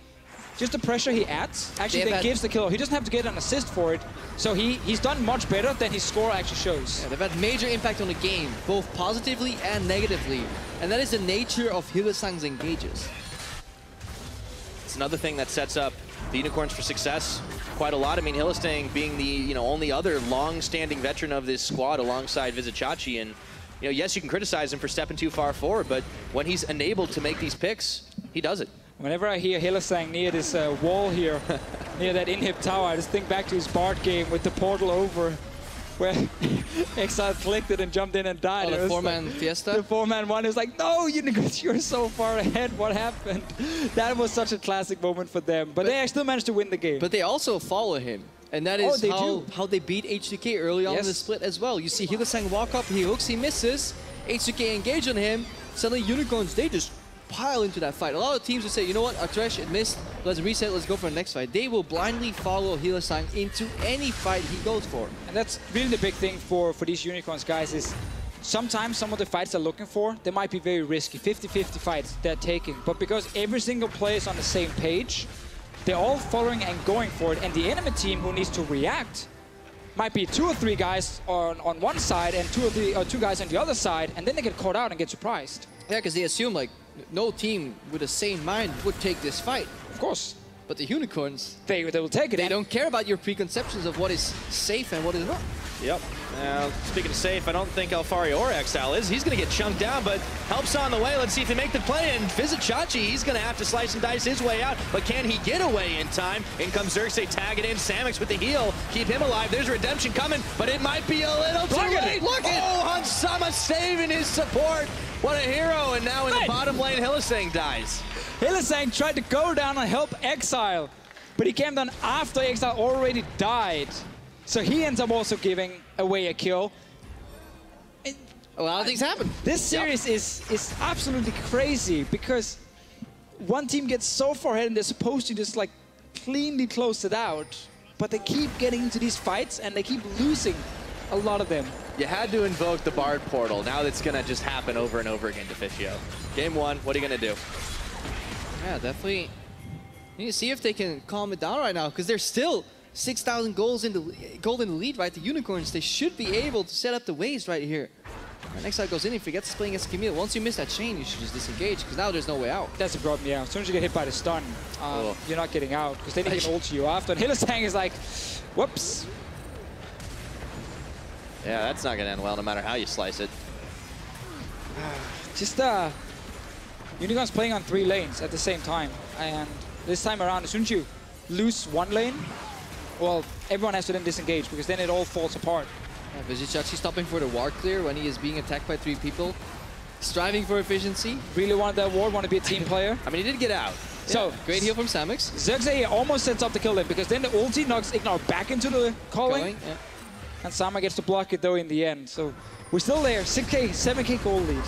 just the pressure he adds actually then gives the kill. He doesn't have to get an assist for it. So he's done much better than his score actually shows. Yeah, they've had major impact on the game, both positively and negatively. And that is the nature of Hillsang's engages. It's another thing that sets up the Unicorns for success quite a lot. I mean, Hillsang being the only other long-standing veteran of this squad alongside Vizichachi, and yes, you can criticize him for stepping too far forward, but when he's enabled to make these picks, he does it. Whenever I hear Hillsang near this wall here, near that inhib tower, I just think back to his Bard game with the portal over, where Exile clicked it and jumped in and died. Oh, the 4-man Fiesta? The 4-man one. It was like, no, you're so far ahead. What happened? That was such a classic moment for them. But they still managed to win the game. But they also follow him. And that is how they beat H2K early on in the split as well. You see Hillsang walk up, he hooks, he misses. H2K engage on him. Suddenly Unicorns, they just pile into that fight. A lot of teams will say, you know what, our Thresh, it missed. Let's reset, let's go for the next fight. They will blindly follow Hillsang into any fight he goes for. And that's really the big thing for these Unicorns guys is sometimes some of the fights they're looking for, they might be very risky. 50-50 fights they're taking. But because every single player is on the same page, they're all following and going for it. And the enemy team who needs to react might be 2 or 3 guys on one side and 2 or 2 guys on the other side, and then they get caught out and get surprised. Yeah, because they assume like no team with a sane mind would take this fight. Of course. But the Unicorns, they will take it. They don't care about your preconceptions of what is safe and what is not. Yep. Now, speaking of safe, I don't think Alfari or Exile is. He's going to get chunked down, but help's on the way. Let's see if they make the play. And Vizichachi, he's going to have to slice and dice his way out. But can he get away in time? In comes Xerxes, tag it in. Samix with the heal. Keep him alive. There's redemption coming, but it might be a little too late. Look at Hansama saving his support. What a hero. And now in the bottom lane, Hillsang dies. Hillsang tried to go down and help Exile, but he came down after Exile already died. So he ends up also giving away a kill. A lot of things happen. This series is absolutely crazy because one team gets so far ahead and they're supposed to just like cleanly close it out, but they keep getting into these fights and they keep losing a lot of them. You had to invoke the Bard portal. Now that's going to just happen over and over again to Fischio. Game 1, what are you going to do? Yeah, definitely. You need to see if they can calm it down right now because they're still 6,000 gold in the lead, right? The Unicorns, they should be able to set up the waves right here. Right, next side goes in, he forgets playing against Camille. Once you miss that chain, you should just disengage because now there's no way out. That's the problem, yeah. As soon as you get hit by the stun, you're not getting out because then he can ult you after. And Hillsang is like, whoops. Yeah, that's not going to end well no matter how you slice it. Just Unicorns playing on 3 lanes at the same time. And this time around, as soon as you lose one lane, well, everyone has to then disengage because then it all falls apart. Yeah, Vizichachi stopping for the ward clear when he is being attacked by 3 people. Striving for efficiency. Really wanted that ward, want to be a team player. I mean, he did get out. So, great heal from Samix. Xerxes almost sets up the kill then because then the ulti knocks Ignar back into the calling. Yeah. And Sama gets to block it though in the end. So we're still there, 6K, 7K gold lead.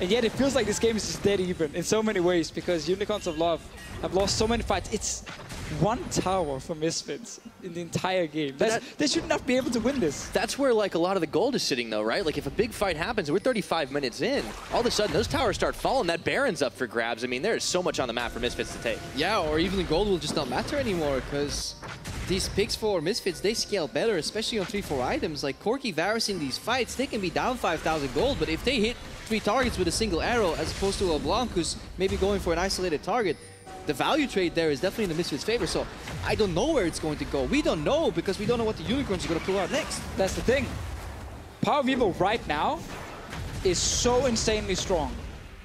And yet it feels like this game is just dead even in so many ways because Unicorns of Love have lost so many fights. It's one tower for Misfits in the entire game. They should not be able to win this. That's where like a lot of the gold is sitting though, right? Like if a big fight happens, we're 35 minutes in, all of a sudden those towers start falling, that Baron's up for grabs. I mean, there's so much on the map for Misfits to take. Yeah, or even the gold will just not matter anymore because these picks for Misfits, they scale better, especially on 3-4 items. Like Corki, Varus in these fights, they can be down 5,000 gold, but if they hit 3 targets with a single arrow as opposed to a LeBlanc who's maybe going for an isolated target, the value trade there is definitely in the Misfits' favor. So I don't know where it's going to go. We don't know because we don't know what the Unicorns are going to pull out next. That's the thing. Power of Evil right now is so insanely strong.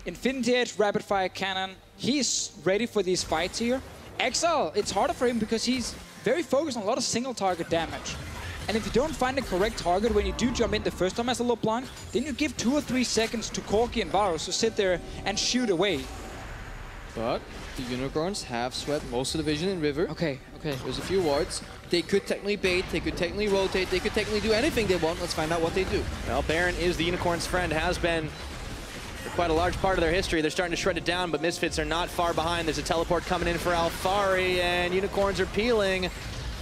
Infinity Edge, Rapid Fire Cannon, he's ready for these fights here. Exile, it's harder for him because he's very focused on a lot of single target damage. And if you don't find the correct target when you do jump in the first time as a LeBlanc, then you give 2 or 3 seconds to Corki and Varus to sit there and shoot away. But the Unicorns have swept most of the vision in River. Okay. There's a few wards. They could technically bait, they could technically rotate, they could technically do anything they want. Let's find out what they do. Well, Baron is the Unicorn's friend, has been for quite a large part of their history. They're starting to shred it down, but Misfits are not far behind. There's a teleport coming in for Alfari, and Unicorns are peeling.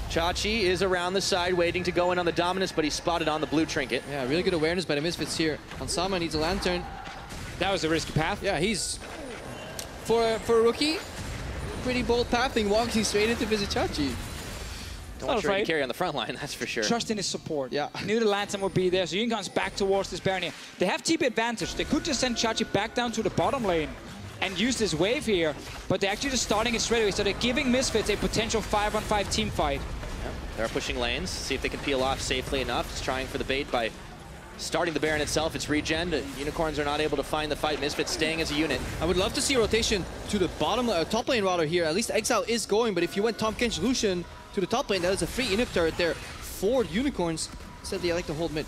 Chachi is around the side waiting to go in on the Dominus, but he's spotted on the blue trinket. Yeah, really good awareness by the Misfits here. Ansama needs a lantern. That was a risky path. Yeah, he's, for a rookie, pretty bold pathing, walking straight into Visit Chachi. Don't try to carry on the front line, that's for sure. Trust in his support. Yeah. Knew the lantern would be there, so Unicorns back towards this Baron here. They have TP advantage. They could just send Chachi back down to the bottom lane and use this wave here, but they're actually just starting it straight away, so they're giving Misfits a potential 5-on-5 team fight. Yep. They're pushing lanes, see if they can peel off safely enough. It's trying for the bait by starting the Baron itself. It's regen. Unicorns are not able to find the fight. Misfits staying as a unit. I would love to see a rotation to the bottom, top lane rather here. At least Exile is going, but if you went Tahm Kench Lucian to the top lane, that is a free inhib turret there for Unicorns. Instead, they like to hold mid.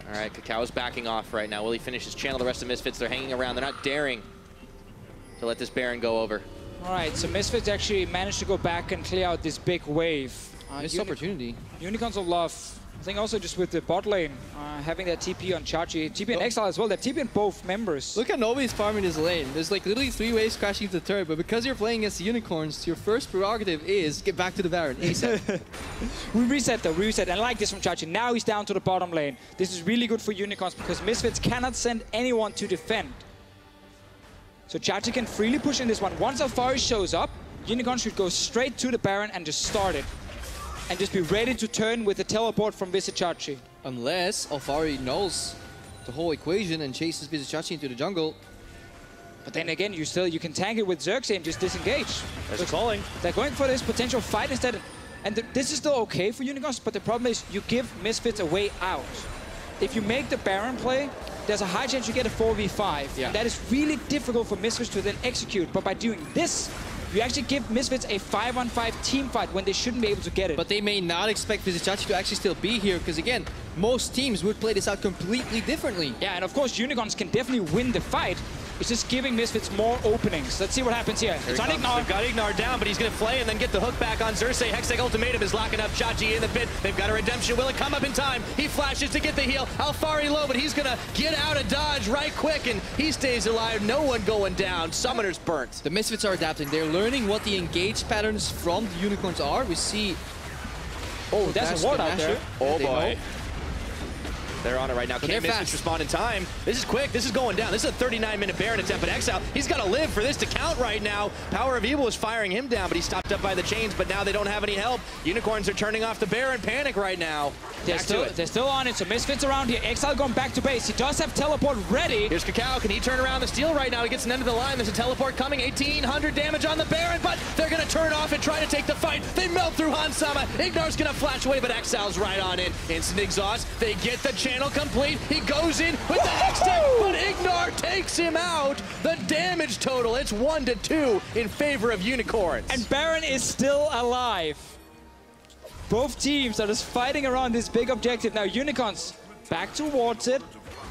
All right, Cacao is backing off right now. Will he finish his channel? The rest of Misfits, they're hanging around. They're not daring to let this Baron go over. All right, so Misfits actually managed to go back and clear out this big wave. Missed opportunity. Unicorns of Love, I think also just with the bot lane, having that TP on Chachi, TP and Exile as well, they're TPing both members. Look at Nobody's farming his lane. There's like literally 3 waves crashing into the turret, but because you're playing against the Unicorns, your first prerogative is get back to the Baron ASAP. We reset though, and I like this from Chachi. Now he's down to the bottom lane. This is really good for Unicorns because Misfits cannot send anyone to defend. So Chachi can freely push in this one. Once Alfari shows up, Unicorns should go straight to the Baron and just start it. And just be ready to turn with the teleport from Vizichachi. Unless Alfari knows the whole equation and chases Vizichachi into the jungle. But then again, you can tank it with Xerxes and just disengage. There's a calling. They're going for this potential fight instead. And this is still okay for Unicorns, but the problem is you give Misfits a way out. If you make the Baron play, there's a high chance you get a 4v5. Yeah. And that is really difficult for Misfits to then execute. But by doing this, you actually give Misfits a 5-on-5 team fight when they shouldn't be able to get it. But they may not expect Vizichachi to actually still be here, because again, most teams would play this out completely differently. Yeah, and of course, Unicorns can definitely win the fight. It's just giving Misfits more openings. Let's see what happens here. It's on Ignar. They've got Ignar down, but he's going to play and then get the hook back on Xerxes. Hextech Ultimatum is locking up Chachi in the pit. They've got a redemption. Will it come up in time? He flashes to get the heal. Alfari low, but he's going to get out of dodge right quick, and he stays alive. No one going down. Summoner's burnt. The Misfits are adapting. They're learning what the engage patterns from the Unicorns are. We see... Oh, that's a ward out there. Oh, boy. They're on it right now. Can't Misfits respond in time. This is quick. This is going down. This is a 39-minute Baron attempt, but Exile, he's got to live for this to count right now. Power of Evil is firing him down, but he's stopped up by the chains, but now they don't have any help. Unicorns are turning off the Baron. Panic right now. They're still on it, so Misfits around here. Exile going back to base. He does have teleport ready. Here's Cacao. Can he turn around the steal right now? He gets an end of the line. There's a teleport coming. 1,800 damage on the Baron, but they're going to turn off and try to take the fight. They melt through Hansama. Ignar's going to flash away, but Exile's right on in. Instant exhaust. They get the channel complete. He goes in with the Hextech, but Ignar takes him out. The damage total, it's 1-2 in favor of Unicorns. And Baron is still alive. Both teams are just fighting around this big objective. Now Unicorns back towards it.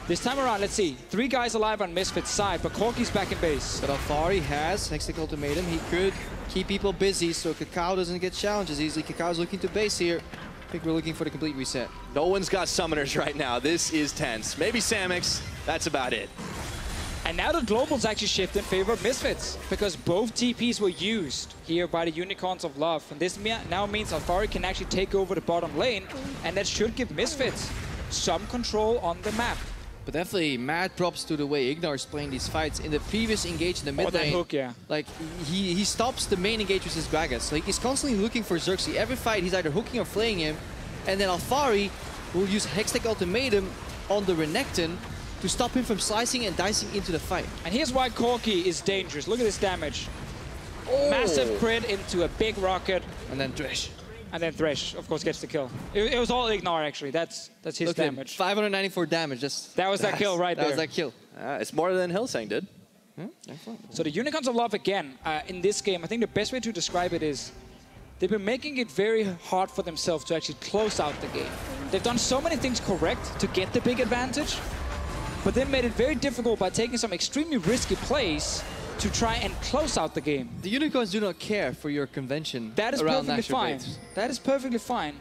This time around, let's see. 3 guys alive on Misfits' side, but Corki's back in base. But Alfari has Hextech Ultimatum. He could keep people busy so Cacao doesn't get challenged as easily. Cacao's looking to base here. I think we're looking for the complete reset. No one's got summoners right now. This is tense. Maybe Samix. That's about it. And now the globals actually shift in favor of Misfits, because both TPs were used here by the Unicorns of Love. And this now means Alfari can actually take over the bottom lane, and that should give Misfits some control on the map. But definitely mad props to the way Ignar is playing these fights. In the previous engage in the mid lane, hook, yeah. like he stops the main engage with his Gragas. Like he's constantly looking for Xerxes. Every fight he's either hooking or flaying him. And then Alfari will use Hextech Ultimatum on the Renekton to stop him from slicing and dicing into the fight. And here's why Corki is dangerous. Look at this damage. Oh. Massive crit into a big rocket. And then Thresh. And then Thresh, of course, gets the kill. It was all Ignar, actually. That's his damage. 594 damage. That was that kill right there. That was that kill. It's more than Hillsang did. So the Unicorns of Love, again, in this game, I think the best way to describe it is they've been making it very hard for themselves to actually close out the game. They've done so many things correct to get the big advantage, but they made it very difficult by taking some extremely risky plays to try and close out the game. The Unicorns do not care for your convention. That is around perfectly fine. Bates. That is perfectly fine.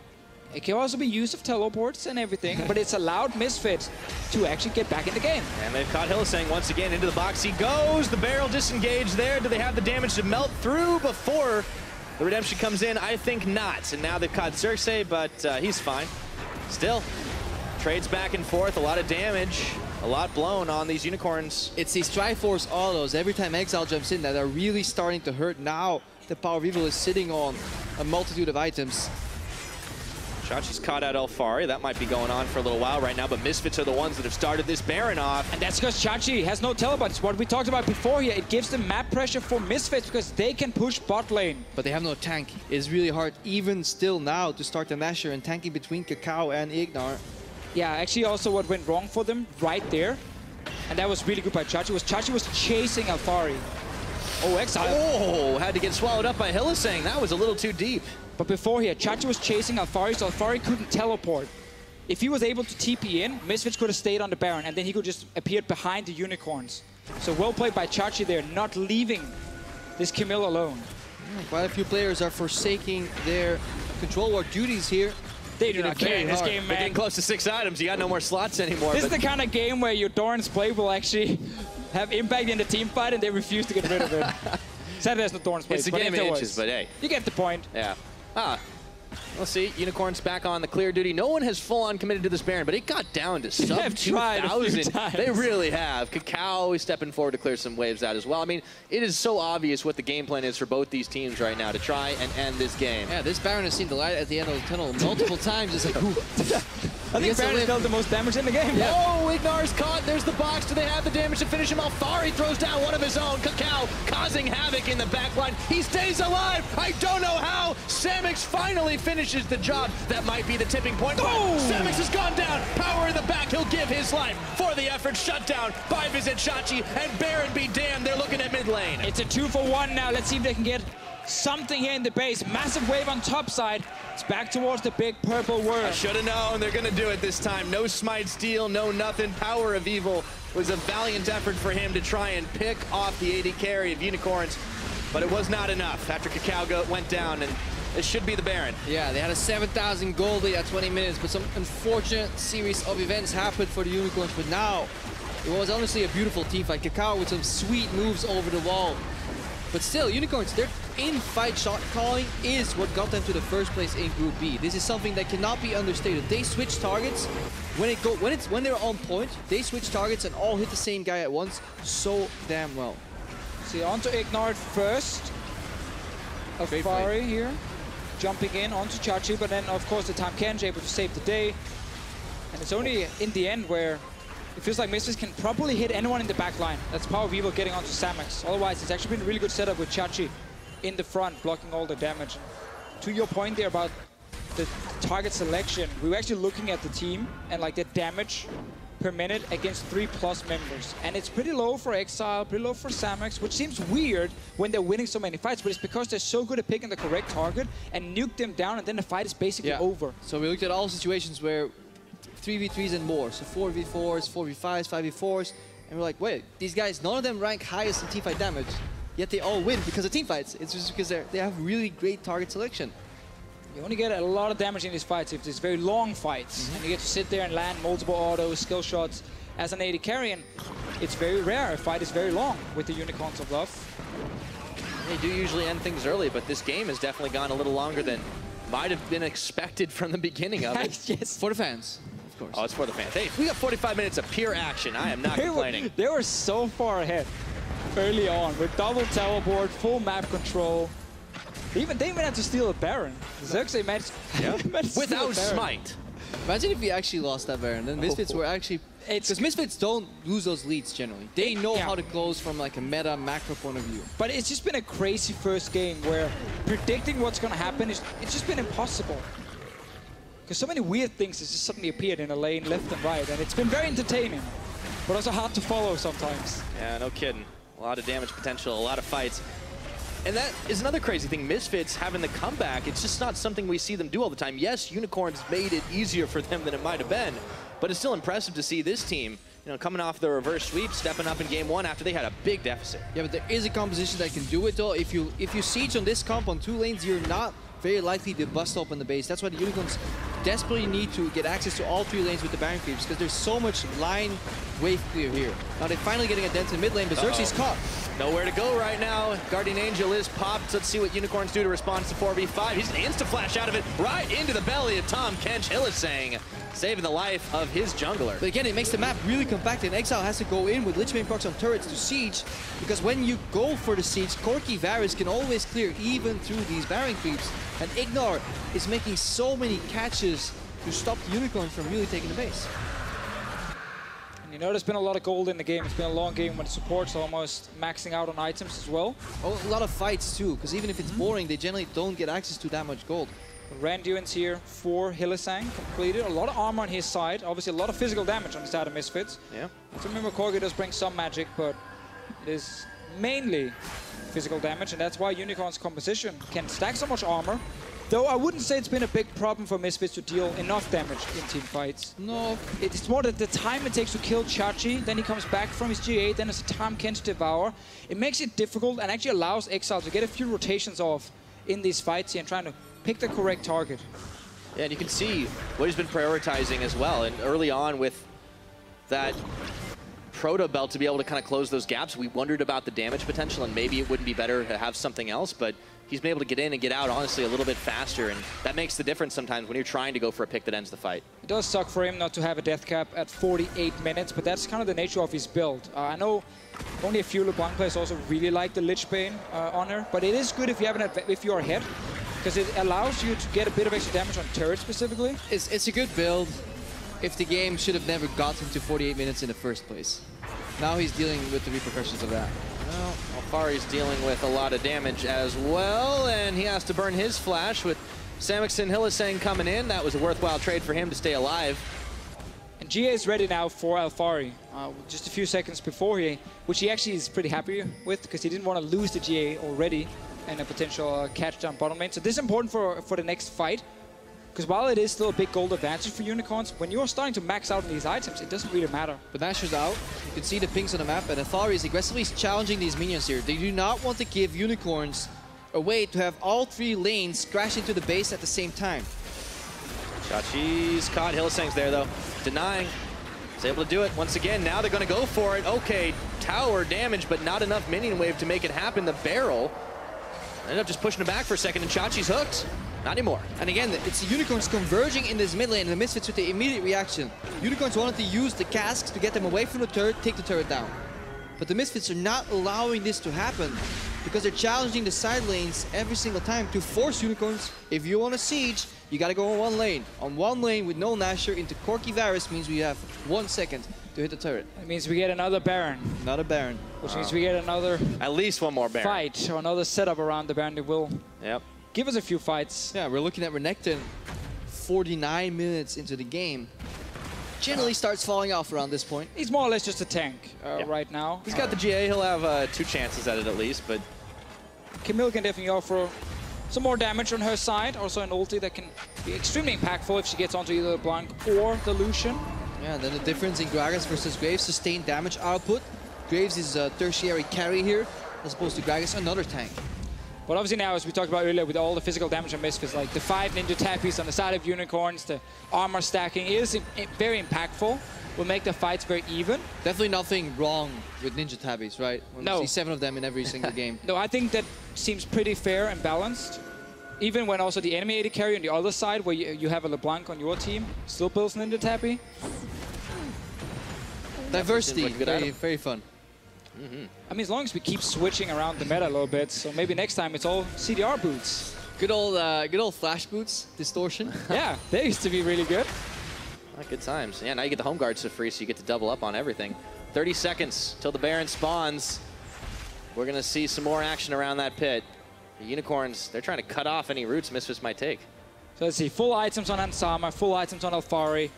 It can also be used of teleports and everything, but it's allowed Misfits to actually get back in the game. And they've caught Hillsang once again into the box. He goes, the barrel disengaged there. Do they have the damage to melt through before the redemption comes in? I think not. And now they've caught Xerxes, but he's fine. Still, trades back and forth, a lot of damage. A lot blown on these Unicorns. It's these Triforce autos every time Exile jumps in that are really starting to hurt. Now the Power of Evil is sitting on a multitude of items. Chachi's caught out Alfari. That might be going on for a little while right now, but Misfits are the ones that have started this Baron off. And that's because Chachi has no teleports. What we talked about before here, it gives them map pressure for Misfits because they can push bot lane. But they have no tank. It's really hard, even still now, to start the Nasher and tanking between Kakao and Ignar. Yeah, actually also what went wrong for them right there, and that was really good by Chachi, was Chachi was chasing Alfari. Oh, Exile. Oh, had to get swallowed up by Hillsang. That was a little too deep. But before here, Chachi was chasing Alfari, so Alfari couldn't teleport. If he was able to TP in, Misfits could have stayed on the Baron, and then he could just appear behind the Unicorns. So well played by Chachi there, not leaving this Camille alone. Yeah, quite a few players are forsaking their control war duties here. They do not care in this game, man. They're getting close to 6 items. You got no more slots anymore. This is the kind of game where your Doran's play will actually have impact in the team fight, and they refuse to get rid of it. Sadly, there's no Doran's play. It's a game of inches, but hey. You get the point. Yeah. We'll see. Unicorns back on the clear duty. No one has full-on committed to this Baron, but it got down to sub 2,000. They really have. Kakao is stepping forward to clear some waves out as well. I mean, it is so obvious what the game plan is for both these teams right now to try and end this game. Yeah, this Baron has seen the light at the end of the tunnel multiple times. It's like, I think Baron has dealt the most damage in the game. Yeah. Oh, Ignar's caught. There's the box. Do they have the damage to finish him? Alfari throws down one of his own. Kakao causing havoc in the backline. He stays alive. I don't know how. Samix finally finishes the job. That might be the tipping point. Oh! Samix has gone down. Power in the back. He'll give his life for the effort. Shut down by Visit Chachi. And Baron be damned. They're looking at mid lane. It's a 2-for-1 now. Let's see if they can get something here in the base. Massive wave on top side. It's back towards the big purple worm. I should have known they're going to do it this time. No smite steal, no nothing. Power of Evil was a valiant effort for him to try and pick off the AD carry of Unicorns, but it was not enough after Kakao went down, and it should be the Baron. Yeah, they had a 7,000 gold lead at 20 minutes, but some unfortunate series of events happened for the Unicorns. But now, it was honestly a beautiful team fight. Kakao with some sweet moves over the wall. But still, Unicorns, their in-fight shot calling is what got them to the first place in Group B. This is something that cannot be understated. They switch targets when they're on point. They switch targets and all hit the same guy at once so damn well. See, onto Ignar first. Alfari here, jumping in onto Chachi, but then of course the Tahm Kench able to save the day. And it's only in the end where it feels like Misfits can probably hit anyone in the back line. That's Power of Evil getting onto Samix. Otherwise, it's actually been a really good setup with Chachi in the front, blocking all the damage. To your point there about the target selection, we were actually looking at the team and like the damage per minute against 3+ members. And it's pretty low for Exile, pretty low for Samix, which seems weird when they're winning so many fights, but it's because they're so good at picking the correct target and nuke them down, and then the fight is basically over. So we looked at all situations where 3v3s and more, so 4v4s, 4v5s, 5v4s, and we're like, wait, these guys, none of them rank highest in teamfight damage, yet they all win because of teamfights. It's just because they have really great target selection. You only get a lot of damage in these fights if there's very long fights, and you get to sit there and land multiple autos, skill shots as an AD carry. And it's very rare. A fight is very long with the Unicorns of Love. They do usually end things early, but this game has definitely gone a little longer than might have been expected from the beginning of it. Yes. For the fans, of course. Oh, it's for the fans. Hey, we got 45 minutes of pure action. I am not complaining. They were so far ahead early on with double teleport, full map control. They even had to steal a Baron. Xerxes managed without smite. Imagine if we actually lost that Baron. Then Misfits were actually... Because Misfits don't lose those leads generally. They know how to close from like a meta macro point of view. But it's just been a crazy first game where predicting what's going to happen, it's just been impossible. Because so many weird things has just suddenly appeared in a lane left and right. And it's been very entertaining, but also hard to follow sometimes. Yeah, no kidding. A lot of damage potential, a lot of fights. And that is another crazy thing. Misfits having the comeback, it's just not something we see them do all the time. Yes, Unicorns made it easier for them than it might have been, but it's still impressive to see this team, you know, coming off the reverse sweep, stepping up in game 1 after they had a big deficit. Yeah, but there is a composition that can do it though. If you siege on this comp on 2 lanes, you're not very likely to bust open the base. That's why the Unicorns desperately need to get access to all 3 lanes with the Baron creeps, because there's so much line wave clear here. Now they're finally getting a dent in mid lane, but Xerxes caught. Nowhere to go right now. Guardian Angel is popped. Let's see what Unicorns do to respond to 4v5. He's an insta-flash out of it right into the belly of Tom Kench. Hylissang saving the life of his jungler. But again, it makes the map really compact, and Exile has to go in with Lich Bane procs on turrets to siege, because when you go for the siege, Corki Varus can always clear even through these Baron creeps, and Ignor is making so many catches to stop the Unicorns from really taking the base. And you know, there's been a lot of gold in the game. It's been a long game when the support's almost maxing out on items as well. Oh, a lot of fights too, because even if it's boring, they generally don't get access to that much gold. Randuin's here for Hylissang, completed. A lot of armor on his side. Obviously, a lot of physical damage on the side of Misfits. Yeah. So remember, Corgi does bring some magic, but it is mainly physical damage, and that's why Unicorn's composition can stack so much armor. Though I wouldn't say it's been a big problem for Misfits to deal enough damage in team fights. No. It's more that the time it takes to kill Chachi, then he comes back from his G8, then there's a time Kench Devour. It makes it difficult and actually allows Exile to get a few rotations off in these fights here and trying to pick the correct target. Yeah, and you can see what he's been prioritizing as well. And early on with that Proto Belt to be able to kind of close those gaps, we wondered about the damage potential and maybe it wouldn't be better to have something else, but he's been able to get in and get out, honestly, a little bit faster, and that makes the difference sometimes when you're trying to go for a pick that ends the fight. It does suck for him not to have a death cap at 48 minutes, but that's kind of the nature of his build. I know only a few LeBlanc players also really like the Lich Bane honor, but it is good if you have if you're ahead, because it allows you to get a bit of extra damage on turrets specifically. It's a good build if the game should have never gotten to 48 minutes in the first place. Now he's dealing with the repercussions of that. Well, Alfari's dealing with a lot of damage as well, and he has to burn his flash with Samixon Hylissang coming in. That was a worthwhile trade for him to stay alive. And GA is ready now for Alfari, just a few seconds before which he actually is pretty happy with, because he didn't want to lose the GA already and a potential catch down bottom lane. So this is important for the next fight, because while it is still a big gold advantage for Unicorns, when you're starting to max out on these items, it doesn't really matter. But Nashor's out. You can see the pings on the map, and Alfari is aggressively challenging these minions here. They do not want to give Unicorns a way to have all 3 lanes crash into the base at the same time. Chachi's caught. Hylissang's there, though. Denying. He's able to do it once again. Now they're going to go for it. Okay, tower damage, but not enough minion wave to make it happen. The barrel ended up just pushing it back for a second, and Chachi's hooked. Not anymore. And again, it's the Unicorns converging in this mid lane, and the Misfits with the immediate reaction. Unicorns wanted to use the casks to get them away from the turret, take the turret down. But the Misfits are not allowing this to happen, because they're challenging the side lanes every single time to force Unicorns. If you want to siege, you gotta go on one lane. On one lane with no Nashor into Corki Varus means we have 1 second to hit the turret. It means we get another Baron. Another Baron. Which means we get another... At least one more Baron. Fight, or another setup around the Baron that will... Yep. Give us a few fights. Yeah, we're looking at Renekton 49 minutes into the game. Generally starts falling off around this point. He's more or less just a tank right now. He's got the GA. He'll have 2 chances at it at least, but... Camille can definitely offer some more damage on her side. Also an ulti that can be extremely impactful if she gets onto either the Blanc or the Lucian. Yeah, and then the difference in Gragas versus Graves, sustained damage output. Graves is a tertiary carry here, as opposed to Gragas, another tank. But obviously now, as we talked about earlier, with all the physical damage on Misfits, like the 5 ninja tappies on the side of Unicorns, the armor stacking is very impactful. will make the fights very even. Definitely nothing wrong with Ninja Tabbies, right? When No. we see 7 of them in every single game. No, I think that seems pretty fair and balanced. Even when also the enemy AD carry on the other side, where you have a LeBlanc on your team, still builds Ninja Tabby. Diversity, very fun. I mean, as long as we keep switching around the meta a little bit, so maybe next time it's all CDR boots. Good old flash boots, distortion. Yeah, they used to be really good. Good times. Yeah, now you get the home guards for free, so you get to double up on everything. 30 seconds till the Baron spawns. We're going to see some more action around that pit. The Unicorns, they're trying to cut off any routes Misfits might take. So let's see, full items on Hansama, full items on Alfari.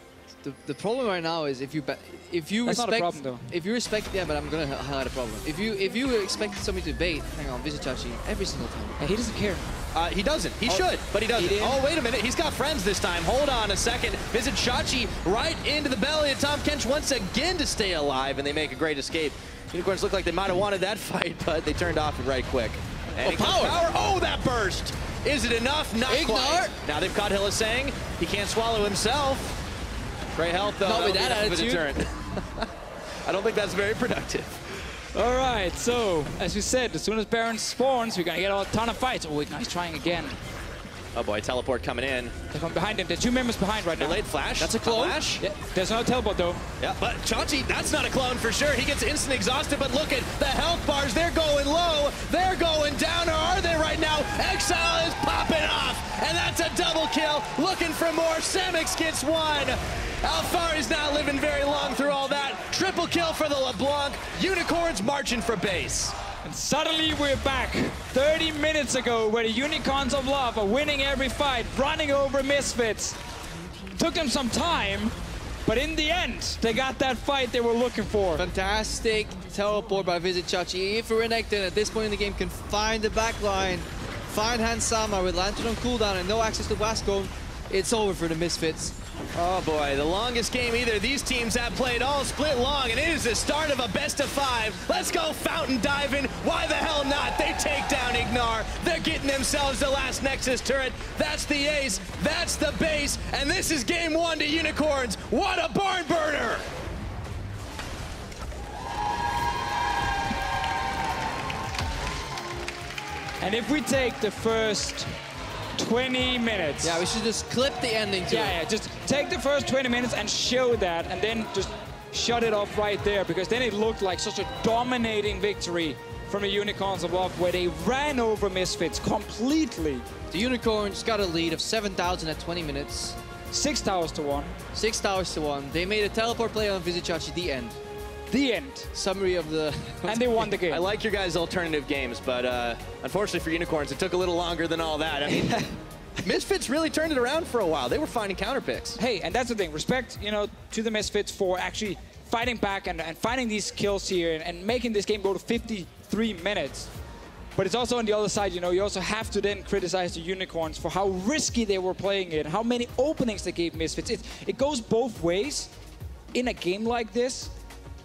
The problem right now is if you That's respect, not a problem, though. If you respect, yeah, but I'm gonna highlight a problem. If you expect somebody to bait, hang on, Vizichachi every single time. Yeah, he doesn't care. He doesn't. He should, but he doesn't. Oh, wait a minute. He's got friends this time. Hold on a second. Vizichachi right into the belly of Tom Kench once again to stay alive, and they make a great escape. Unicorns look like they might have wanted that fight, but they turned off it right quick. And power! Oh, that burst! Is it enough? Not quite. Now they've caught Hillisang. He can't swallow himself. Great health, though. Not with that attitude. I don't think that's very productive. All right, so as we said, as soon as Baron spawns, we're gonna get a ton of fights. Oh, Ignite's trying again. Oh boy, teleport coming in. They're from behind him. There's 2 members behind right now. Delayed flash. That's a clone. Flash. Yeah, there's no teleport though. Yeah, but Chachi, that's not a clone for sure. He gets instant exhausted, but look at the health bars. They're going low. They're going down, or are they right now? Exile is popping off, and that's a double kill. Looking for more. Samix gets 1. Alfari's not living very long through all that. Triple kill for the LeBlanc. Unicorns marching for base. And suddenly we're back 30 minutes ago where the Unicorns of Love are winning every fight, running over Misfits. Took them some time, but in the end, they got that fight they were looking for. Fantastic teleport by Vizichachi. If Renekton at this point in the game can find the backline, find Hansama with Lantern on cooldown and no access to Wascone, it's over for the Misfits. Oh boy, the longest game either of these teams have played all split long, and it is the start of a best of 5. Let's go fountain diving. Why the hell not? They take down Ignar. They're getting themselves the last Nexus turret. That's the ace. That's the base. And this is game 1 to Unicorns. What a barn burner! And if we take the first 20 minutes. Yeah, we should just clip the ending to it. Yeah, just take the first 20 minutes and show that, and then just shut it off right there, because then it looked like such a dominating victory from the Unicorns of Love, where they ran over Misfits completely. The Unicorns got a lead of 7,000 at 20 minutes. 6 towers to 1. 6 towers to 1. They made a teleport play on Vizichachi, the end. The end. Summary of the... And they won the game. I like your guys' alternative games, but unfortunately for Unicorns, it took a little longer than all that. I mean, Misfits really turned it around for a while. They were finding counter picks. Hey, and that's the thing. Respect, to the Misfits for actually fighting back and finding these kills here and making this game go to 53 minutes. But it's also on the other side, you also have to then criticize the Unicorns for how risky they were playing it, how many openings they gave Misfits. It goes both ways in a game like this.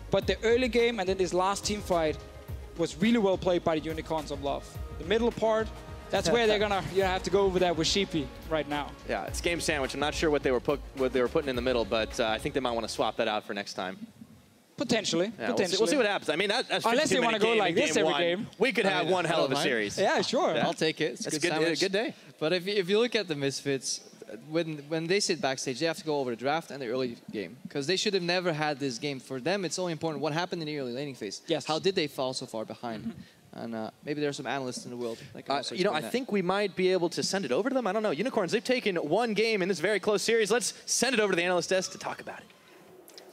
But the early game and then this last team fight was really well played by the Unicorns of Love. The middle part, that's where they're gonna have to go over that with Sheepy right now. Yeah, it's game sandwich. I'm not sure what they were putting in the middle, but I think they might want to swap that out for next time. Potentially. Yeah, potentially. We'll see what happens. I mean, that's unless they want to go like this every game. We could have one hell of a series. Yeah, sure. Yeah. I'll take it. It's a good day. But if you look at the Misfits, when they sit backstage, they have to go over the draft and the early game, because they should have never had this game. For them, it's only important what happened in the early laning phase. Yes. How did they fall so far behind? And maybe there are some analysts in the world that can also I think we might be able to send it over to them. I don't know. Unicorns, they've taken one game in this very close series. Let's send it over to the analyst desk to talk about it.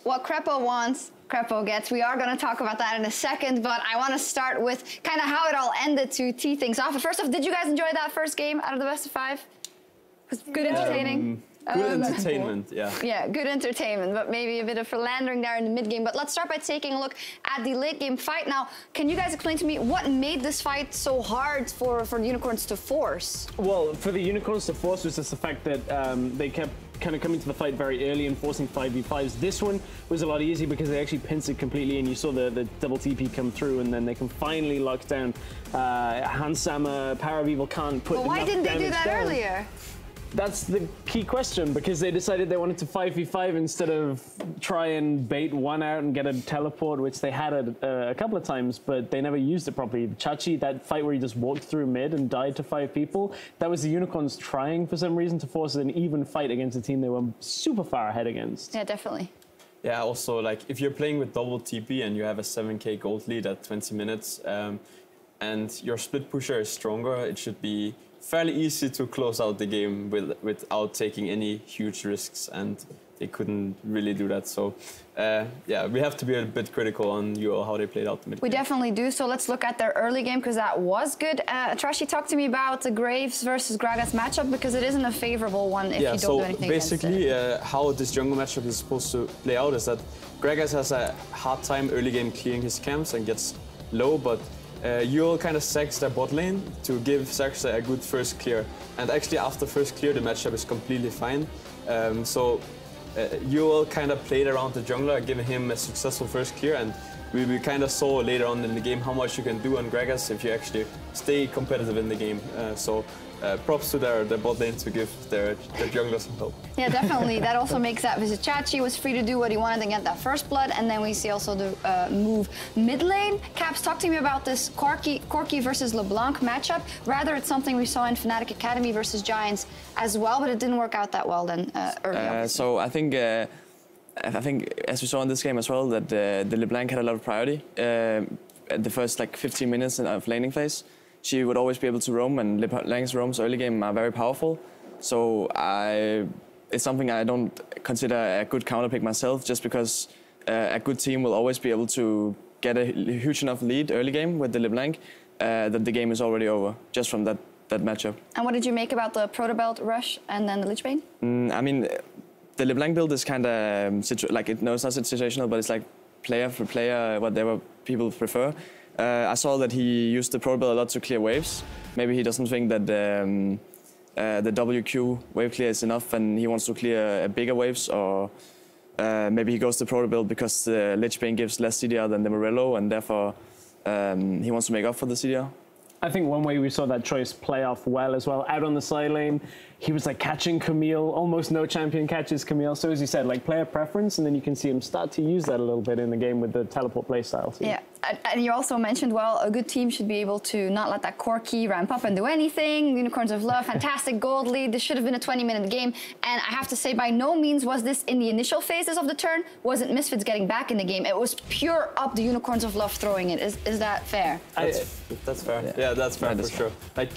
What Crepo wants, Crepo gets. We are going to talk about that in a second, but I want to start with kind of how it all ended to tee things off. But first off, did you guys enjoy that first game out of the best of 5? It was good entertaining. Good entertainment, yeah. Yeah, good entertainment, but maybe a bit of philandering there in the mid game. But let's start by taking a look at the late game fight. Now, can you guys explain to me what made this fight so hard for the Unicorns to force? Well, for the Unicorns to force was just the fact that they kept kind of coming to the fight very early and forcing 5v5s. This one was a lot easier because they actually pinced it completely, and you saw the double TP come through, and then they can finally lock down Hansama. Power of Evil can't put But why didn't they do that earlier? That's the key question, because they decided they wanted to 5v5 instead of try and bait one out and get a teleport, which they had a couple of times, but they never used it properly. Chachi, that fight where he just walked through mid and died to 5 people, that was the Unicorns trying for some reason to force an even fight against a team they were super far ahead against. Yeah, definitely. Yeah, also, like, if you're playing with double TP and you have a 7k gold lead at 20 minutes, and your split pusher is stronger, it should be fairly easy to close out the game without taking any huge risks, and they couldn't really do that. So, yeah, we have to be a bit critical on UOL, how they played out the mid game. We definitely do. So let's look at their early game, because that was good. Trashy, talk to me about the Graves versus Gragas matchup, because it isn't a favorable one if you don't do anything basically, against it. how this jungle matchup is supposed to play out is that Gragas has a hard time early game clearing his camps and gets low, but UOL kind of sags their bot lane to give Xerxes a good first clear. And actually after first clear, the matchup is completely fine. UOL kind of played around the jungler, giving him a successful first clear, and we kind of saw later on in the game how much you can do on Gragas if you actually stay competitive in the game. Props to their bot lane to give their jungler some help. Yeah, definitely. That also makes that Chachi was free to do what he wanted and get that first blood, and then we see also the move mid lane. Caps, talk to me about this Corki versus LeBlanc matchup. Rather, it's something we saw in Fnatic Academy versus Giants as well, but it didn't work out that well then early. So I think as we saw in this game as well, that the LeBlanc had a lot of priority at the first like 15 minutes of laning phase. She would always be able to roam, and LeBlanc's roams early game are very powerful. So it's something I don't consider a good counter pick myself, just because a good team will always be able to get a huge enough lead early game with the LeBlanc that the game is already over, just from that matchup. And what did you make about the Protobelt rush and then the Lich Bane? I mean, the LeBlanc build is kind of it's not situational, but it's like player for player, whatever people prefer. I saw that he used the Protobelt a lot to clear waves. Maybe he doesn't think that the WQ wave clear is enough, and he wants to clear bigger waves, or maybe he goes to Protobelt because the Lich Bane gives less CDR than the Morello, and therefore he wants to make up for the CDR. I think one way we saw that choice play off well as well, out on the side lane, he was like catching Camille, almost no champion catches Camille. So as you said, like player preference, and then you can see him start to use that a little bit in the game with the teleport playstyle too. Yeah, and you also mentioned, well, a good team should be able to not let that Corki ramp up and do anything. Unicorns of Love, fantastic gold lead. This should have been a 20-minute game. And I have to say, by no means was this in the initial phases of the turn, wasn't Misfits getting back in the game. It was pure up the Unicorns of Love throwing it. Is that fair? That's fair. Yeah, that's fair for sure. Like,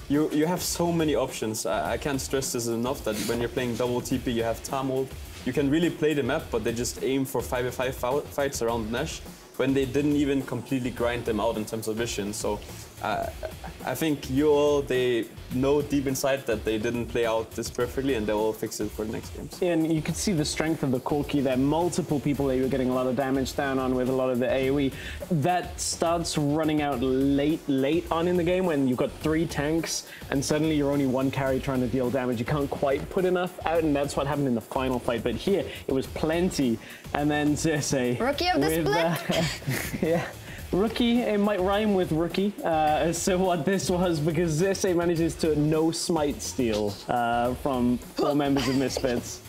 you have so many options. I can't stress this enough that when you're playing double TP, you have Tamul. You can really play the map, but they just aim for 5v5 fights around Nash when they didn't even completely grind them out in terms of vision. So I think UOL, they know deep inside that they didn't play out this perfectly, and they will fix it for the next games. Yeah, and you could see the strength of the Corki there. Multiple people that you were getting a lot of damage down on with a lot of the AoE. That starts running out late on in the game when you've got 3 tanks and suddenly you're only 1 carry trying to deal damage. You can't quite put enough out, and that's what happened in the final fight. But here, it was plenty. And then Xerxes. Rookie of the split. Yeah. Rookie, it might rhyme with rookie as to what this was, because Xerxes manages to no smite steal from 4 members of Misfits.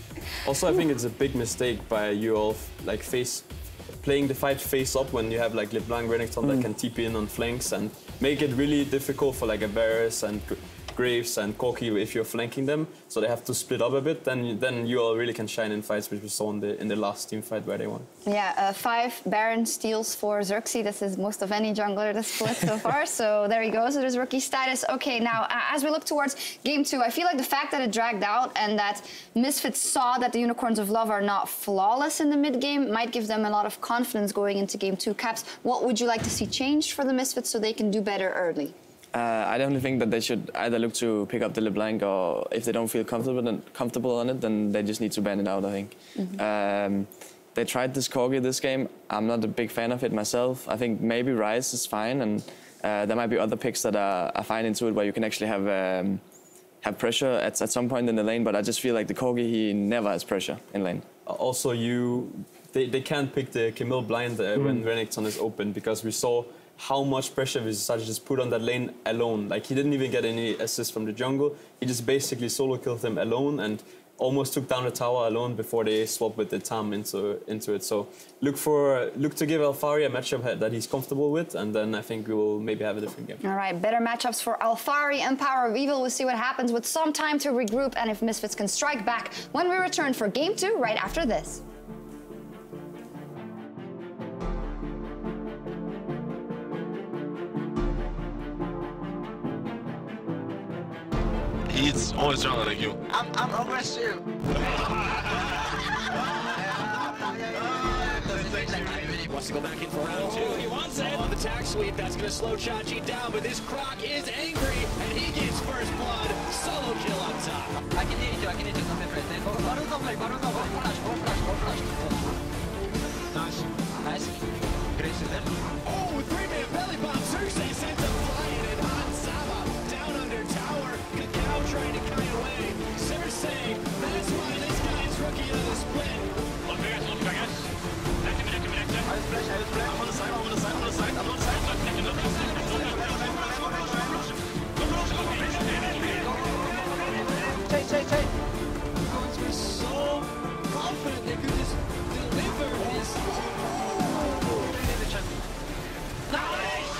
Also, I think it's a big mistake by UOL, like playing the fight face up when you have like LeBlanc, Renekton that can TP in on flanks and make it really difficult for like a Varus and Graves and Corki if you're flanking them, so they have to split up a bit. Then UOL really can shine in fights, which we saw in the last team fight where they won. Yeah, 5 Baron steals for Xerxes. This is most of any jungler this split so far. So there you go. So there's rookie status. Okay, now as we look towards game 2, I feel like the fact that it dragged out and that Misfits saw that the Unicorns of Love are not flawless in the mid game might give them a lot of confidence going into game 2. Caps, what would you like to see changed for the Misfits so they can do better early? I definitely think that they should either look to pick up the LeBlanc, or if they don't feel comfortable on it, then they just need to ban it out, I think. They tried this Corgi this game. I'm not a big fan of it myself. I think maybe Ryze is fine, and there might be other picks that are fine into it, where you can actually have pressure at some point in the lane, but I just feel like the Corgi, he never has pressure in lane. Also, they can't pick the Camille blind when Renekton is open, because we saw how much pressure Visage just put on that lane alone. Like, he didn't even get any assist from the jungle. He just basically solo killed him alone and almost took down the tower alone before they swapped with the Tam into it. So look to give Alphari a matchup that he's comfortable with, and then I think we will maybe have a different game. All right, better matchups for Alphari and Power of Evil. We'll see what happens with some time to regroup and if Misfits can strike back when we return for Game 2 right after this. He's always stronger than you. I'm aggressive. Wants to go back in for round 2. He wants it. On the tag sweep, that's going to slow Chachi down, but this Croc is angry, and he gets first blood. Solo kill on top. I can hit you, come here, friend. Nice. Great system. Oh, 3-man belly bomb. Cersei sends him flying, and Han Sama down under tower. Kakao trying to kite away. Cersei, that's why this guy is rookie of the split. I'm on the side. Take. We're so confident they could just deliver this. Nice!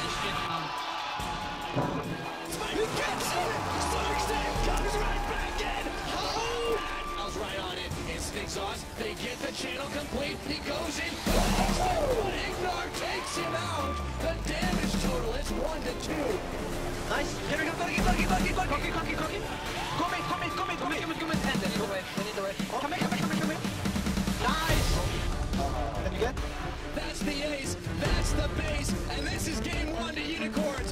He gets it! Cersei comes right back in! Oh! Al's right on it. It's exhaust. They get the channel complete. He goes in. But Ignar takes him out. The damage total is 1-2. Nice. Here we go. Cocky. Come in. And then go away. Come here. Nice! Let me get. That's the ace. That's the base. And this is game 1 to Unicorns.